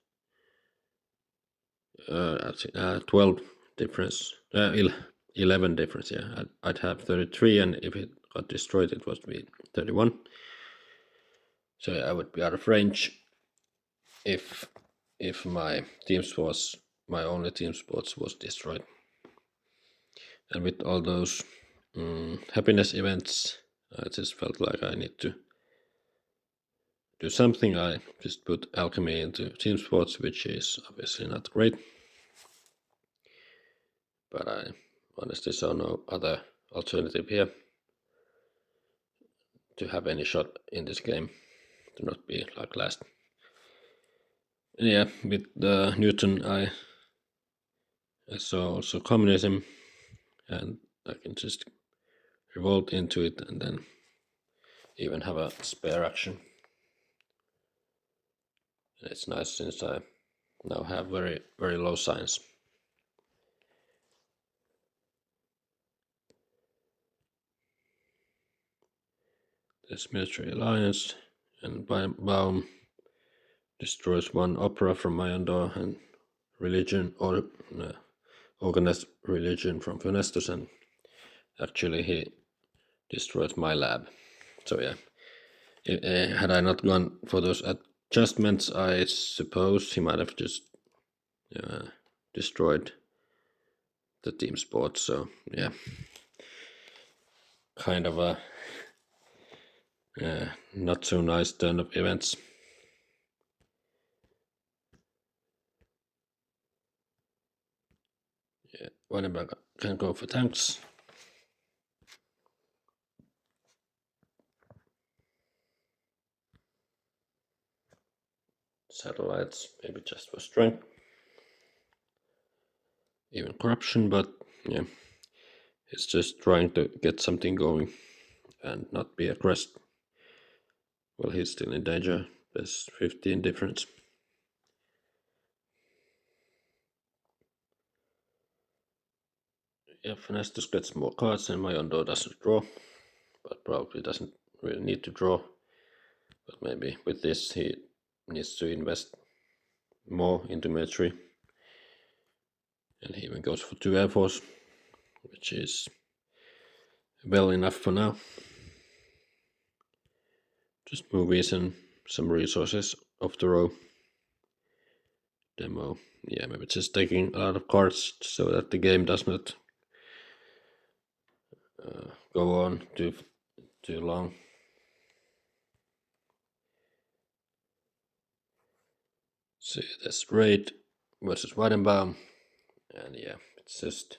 12 difference, 11 difference. Yeah, I'd have 33, and if it got destroyed, it would be 31. So I would be out of range if my team sports, my only team sports, was destroyed. And with all those happiness events, I just felt like I need to do something. I just put alchemy into team sports, which is obviously not great. But I honestly saw no other alternative here to have any shot in this game, to not be like last. And yeah, with Newton, I saw also communism, and I can just revolt into it and then even have a spare action. And it's nice since I now have very, very low science. This military alliance, and Baum destroys 1 opera from Majondor and religion, or organized religion from Funestus, and actually he destroyed my lab. So yeah, had I not gone for those adjustments, I suppose he might have just destroyed the team sport. So yeah, kind of a not so nice turn of events. Yeah, Weidenbaum can go for tanks. Satellites, maybe just for strength. Even corruption, but yeah, it's just trying to get something going and not be aggressed. Well, he's still in danger. There's 15 difference. Yeah, Funestus gets more cards and Majondor doesn't draw, but probably doesn't really need to draw. But maybe with this he needs to invest more into military. And he even goes for 2 Air Force, which is well enough for now. Just movies and some resources off the row. Demo. Yeah, maybe just taking a lot of cards so that the game does not go on too long. So there's Raid versus Weidenbaum, and yeah, it's just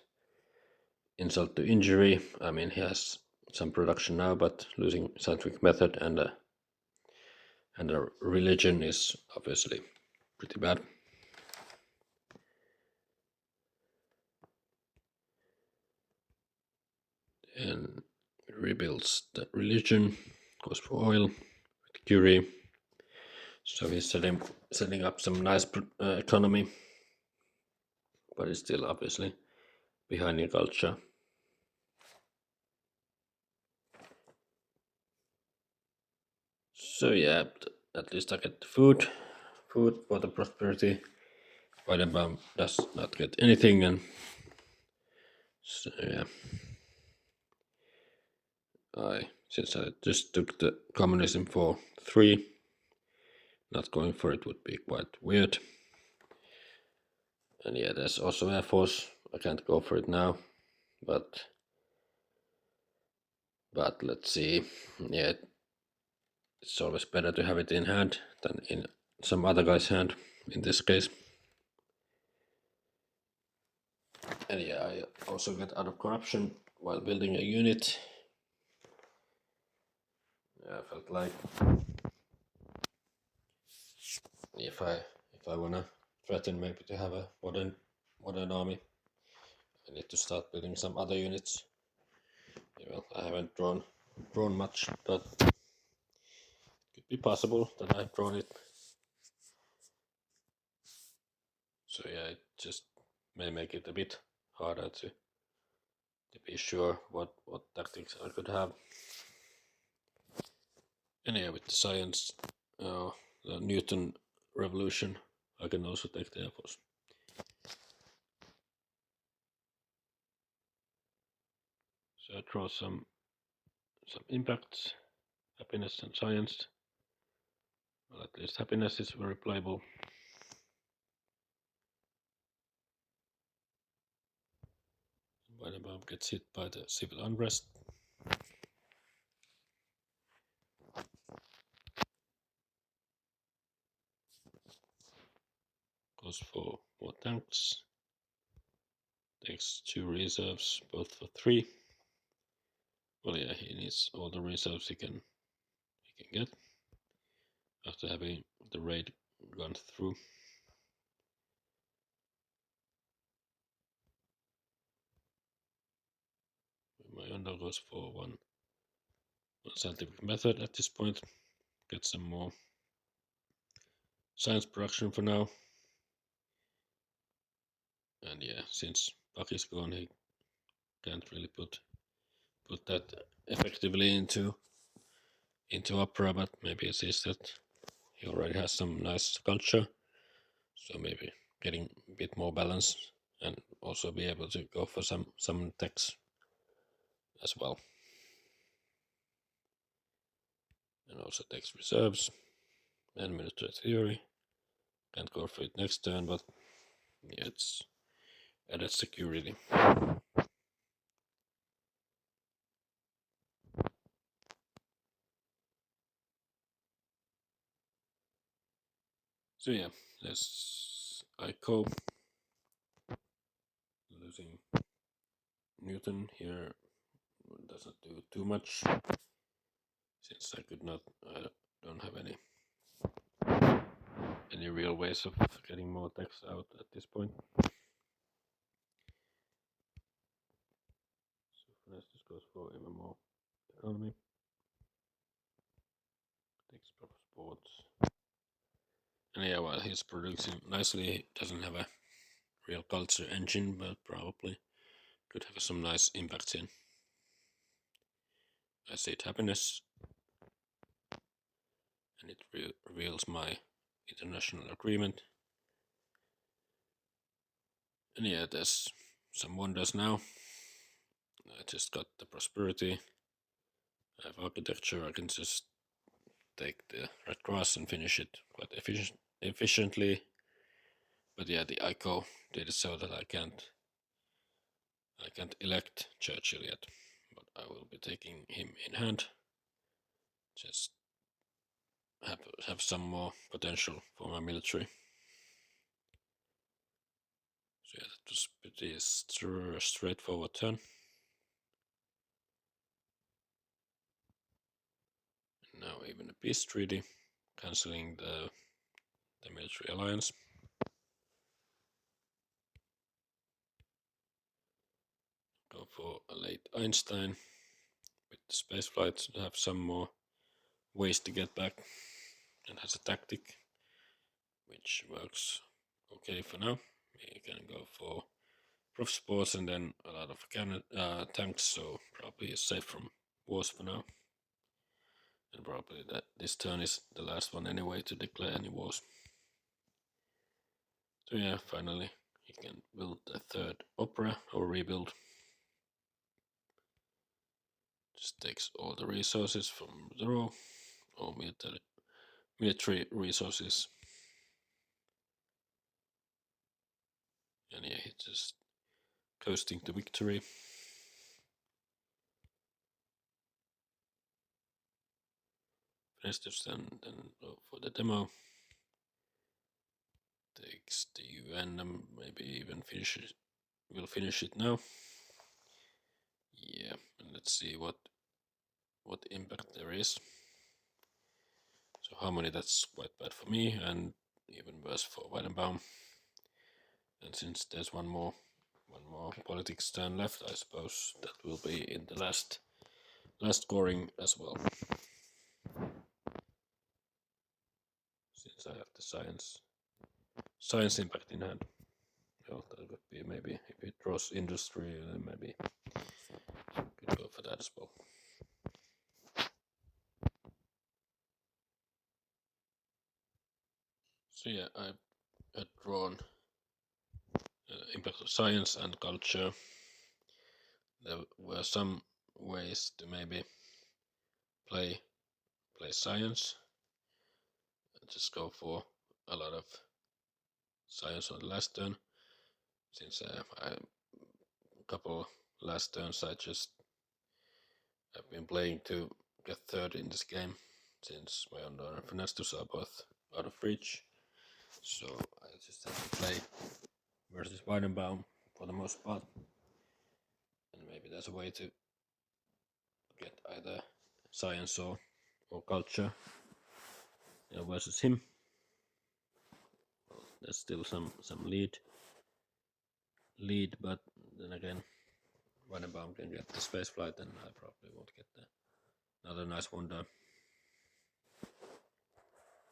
insult to injury. I mean, he has some production now, but losing scientific method and a religion is obviously pretty bad. And rebuilds the religion, goes for oil with Curie. So he's setting up some nice economy, but he's still obviously behind in culture. So yeah, at least I get the food for the prosperity. Weidenbaum does not get anything, and so yeah, since I just took the communism for 3, not going for it would be quite weird. And yeah, there's also Air Force. I can't go for it now, but let's see. Yeah, it's always better to have it in hand than in some other guy's hand in this case. And yeah, I also get out of corruption while building a unit. Yeah, I felt like if I wanna threaten maybe to have a modern army, I need to start building some other units. Yeah, well, I haven't drawn much, but it could be possible that I've drawn it. So yeah, it just may make it a bit harder to be sure what tactics I could have. And yeah, with the science, the Newton revolution, I can also take the Air Force. So I draw some impacts, happiness and science. Well, at least happiness is very playable. Weidenbaum gets hit by the civil unrest. Goes for more tanks. Takes 2 reserves, both for 3. Well, yeah, he needs all the reserves he can get after having the raid gone through. Majondor goes for one scientific method at this point. Get some more science production for now. And yeah, since Buck is gone, he can't really put that effectively into opera, but maybe it sees that he already has some nice culture, so maybe getting a bit more balance and also be able to go for some techs as well. And also takes reserves and military theory. Can't go for it next turn, but yeah, it's added security. So yeah, there's Ico losing Newton here doesn't do too much since I don't have any real ways of getting more text out at this point. So Funestus goes for even more economy. Takes sports. And yeah, well, he's producing nicely. He doesn't have a real culture engine, but probably could have some nice impacts in. I see it happiness, and it reveals my international agreement. And yeah, there's some wonders now. I just got the prosperity. I have architecture. I can just take the red cross and finish it quite efficiently. But yeah, the ICO did it so that I can't elect Churchill yet. But I will be taking him in hand. Just have some more potential for my military. So yeah, that was pretty straightforward turn. And now even a peace treaty, cancelling the military alliance. Go for a late Einstein with the space flights to have some more ways to get back, and has a tactic which works okay for now. We can go for prof sports and then a lot of tanks, so probably is safe from wars for now. And probably that this turn is the last one anyway to declare any wars. So yeah, finally he can build a third opera or rebuild. Just takes all the resources from the row, or military resources. And yeah, he's just coasting to victory. Funestus then go for the demo. Takes the UN and maybe even will finish it now. Yeah, and let's see what impact there is. So harmony, that's quite bad for me, and even worse for Weidenbaum. And since there's one more politics turn left, I suppose that will be in the last scoring as well. Since I have the science impact in hand. Well, that would be maybe if it draws industry, then maybe could go for that as well. So yeah, I had drawn impact of science and culture. There were some ways to maybe play science and just go for a lot of science on the last turn. Since a couple last turns I just have been playing to get third in this game, since Majondor and Funestus are both out of reach. So I just have to play versus Weidenbaum for the most part. And maybe there's a way to get either science or culture versus him. Well, there's still some lead, but then again, Weidenbaum can get the space flight, and I probably won't get another nice one done.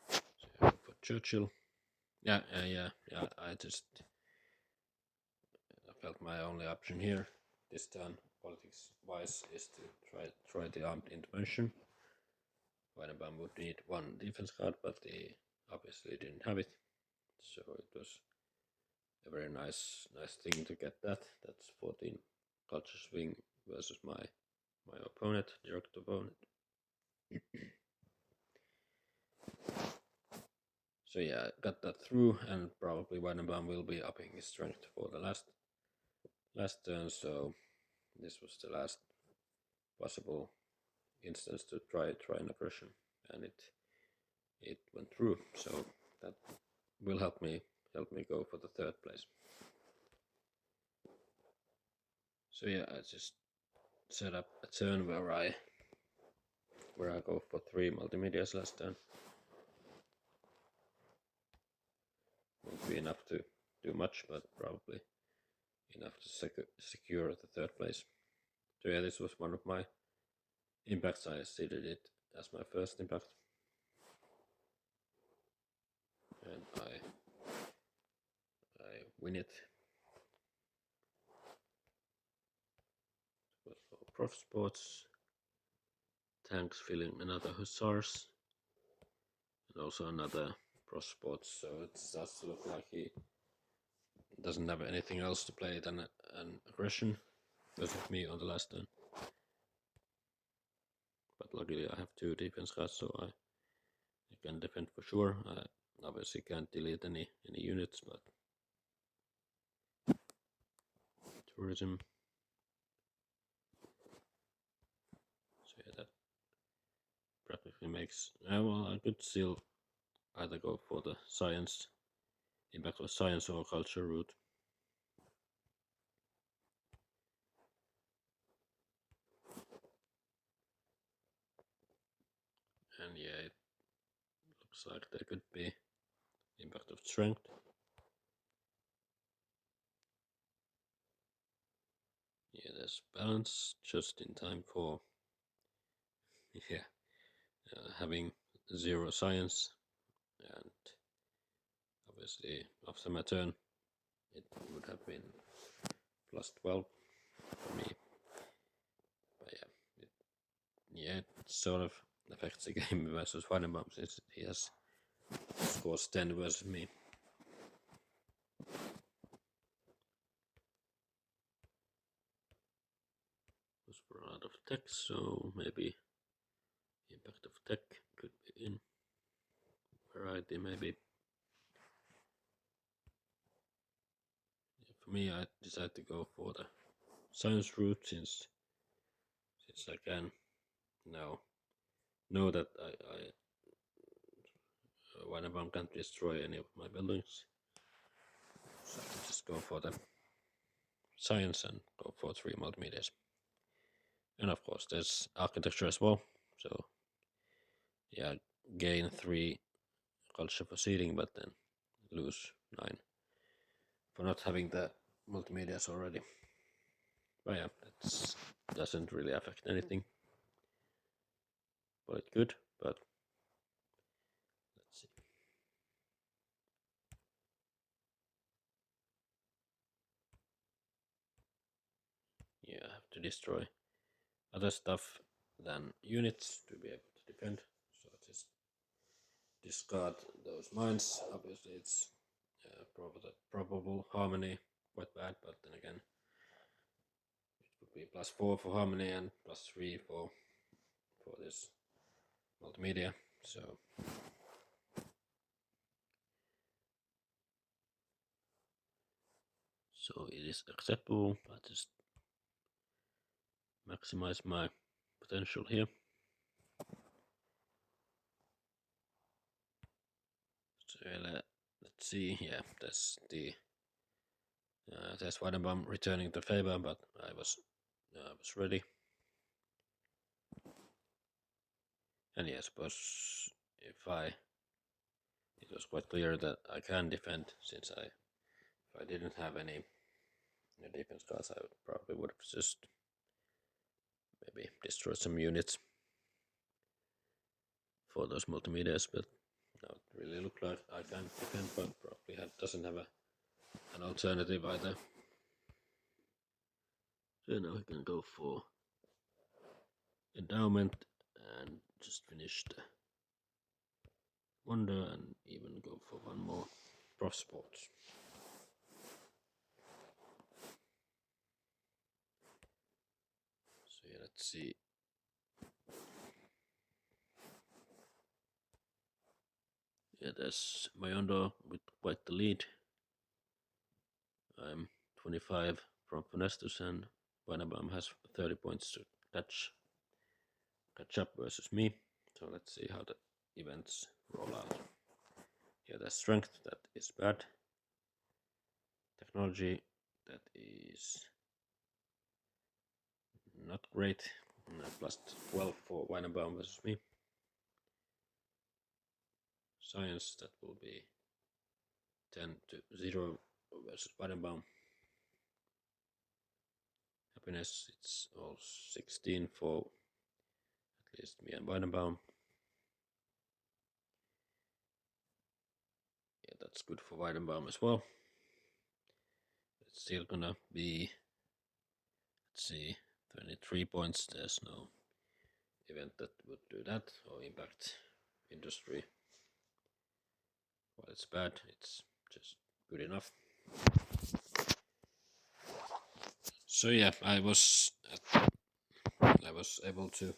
So for Churchill, yeah. I felt my only option here this turn, politics-wise, is to try the armed intervention. Weidenbaum would need one defense card, but he obviously didn't have it, so it was a very nice thing to get that. That's 14 culture swing versus my opponent, direct opponent. So yeah, I got that through, and probably Weidenbaum will be upping his strength for the last turn, so this was the last possible instance to try an aggression, and it went through, so that will help me go for the third place. So yeah, I just set up a turn where I go for 3 multimedias last turn. Won't be enough to do much, but probably enough to secure the third place. So yeah, this was one of my impacts. I seeded it as my first impact. win it. But for prof sports, tanks filling another hussars, and also another prof sports. So it starts to look like he doesn't have anything else to play than an aggression versus me on the last turn. But luckily I have 2 defense cards, so I can defend for sure. I obviously can't delete any units, but tourism. So yeah, that practically makes. Well, I could still either go for the science, impact of science or culture route. And yeah, it looks like there could be impact of strength. Yeah, there's balance just in time for having 0 science, and obviously after my turn it would have been +12 for me. But yeah, it sort of affects the game versus Weidenbaum since he has scores 10 versus me. Was run out of tech, so maybe impact of tech could be in. Variety maybe. Yeah, for me, I decided to go for the science route since I can now know that Weidenbaum can't destroy any of my buildings. So I can just go for the science and go for 3 multimedias. And of course there's architecture as well, so yeah, gain 3 culture for seeding, but then lose 9 for not having the multimedias already. But yeah, that doesn't really affect anything. But it could, but let's see. Yeah, I have to destroy other stuff than units to be able to defend. So I just discard those mines. Obviously it's probable harmony, quite bad, but then again it would be +4 for harmony and +3 for this multimedia. So it is acceptable. I just maximize my potential here. So let's see. Yeah, that's there's Weidenbaum returning to favor, but I was ready. And yeah, I suppose it was quite clear that I can defend, since if I didn't have any defense cards, I probably would have just maybe destroyed some units for those multimedias, but now it really looked like I can defend, but probably doesn't have an alternative either. So now we can go for endowment and just finish the wonder and even go for 1 more prof sports. So yeah, let's see. Yeah, there's Majondor with quite the lead. I'm 25 from Funestus, and Weidenbaum has 30 points to catch up versus me. So let's see how the events roll out. Yeah, there's strength, that is bad. Technology, that is not great. +12 for Weidenbaum versus me. Science, that will be 10-0 versus Weidenbaum. Happiness, it's all 16 for at least me and Weidenbaum. Yeah, that's good for Weidenbaum as well. it's still gonna be, let's see, 23 points. There's no event that would do that or impact industry. While it's bad, it's just good enough. So yeah, I was able to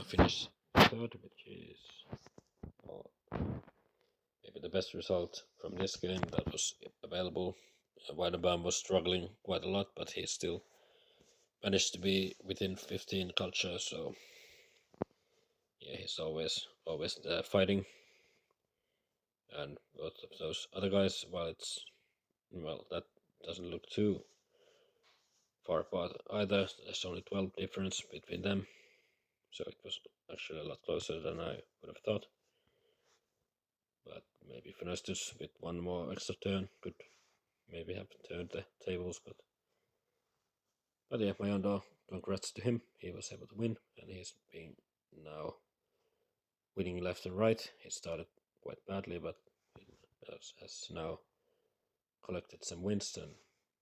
finish third, which is maybe the best result from this game that was available. Weidenbaum was struggling quite a lot, but he still managed to be within 15 culture. So yeah, he's always fighting. And both of those other guys, that doesn't look too far apart either. There's only 12 difference between them, so it was actually a lot closer than I would have thought. But maybe Funestus with one more extra turn could maybe have turned the tables. But yeah, Majondor, congrats to him. He was able to win, and he's been now winning left and right. He started quite badly, but has now collected some wins, and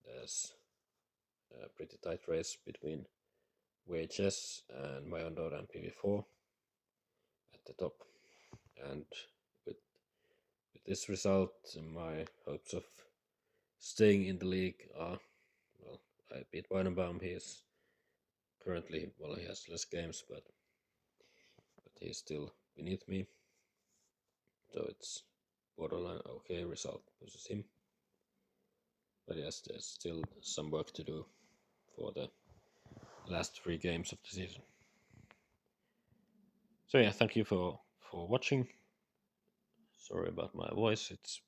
there's a pretty tight race between VHS and Majondor and PV4 at the top. And with this result, my hopes of staying in the league are, well, I beat Weidenbaum. He is currently, well, he has less games, but he's still beneath me. So it's borderline okay result versus him. But yes, there's still some work to do for the last 3 games of the season. So yeah, thank you for watching. Sorry about my voice, it's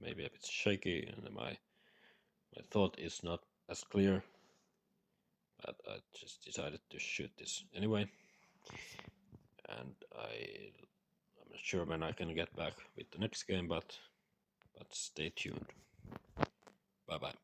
maybe a bit shaky and my thought is not as clear, but I just decided to shoot this anyway. And I'm not sure when I can get back with the next game, but stay tuned. Bye bye.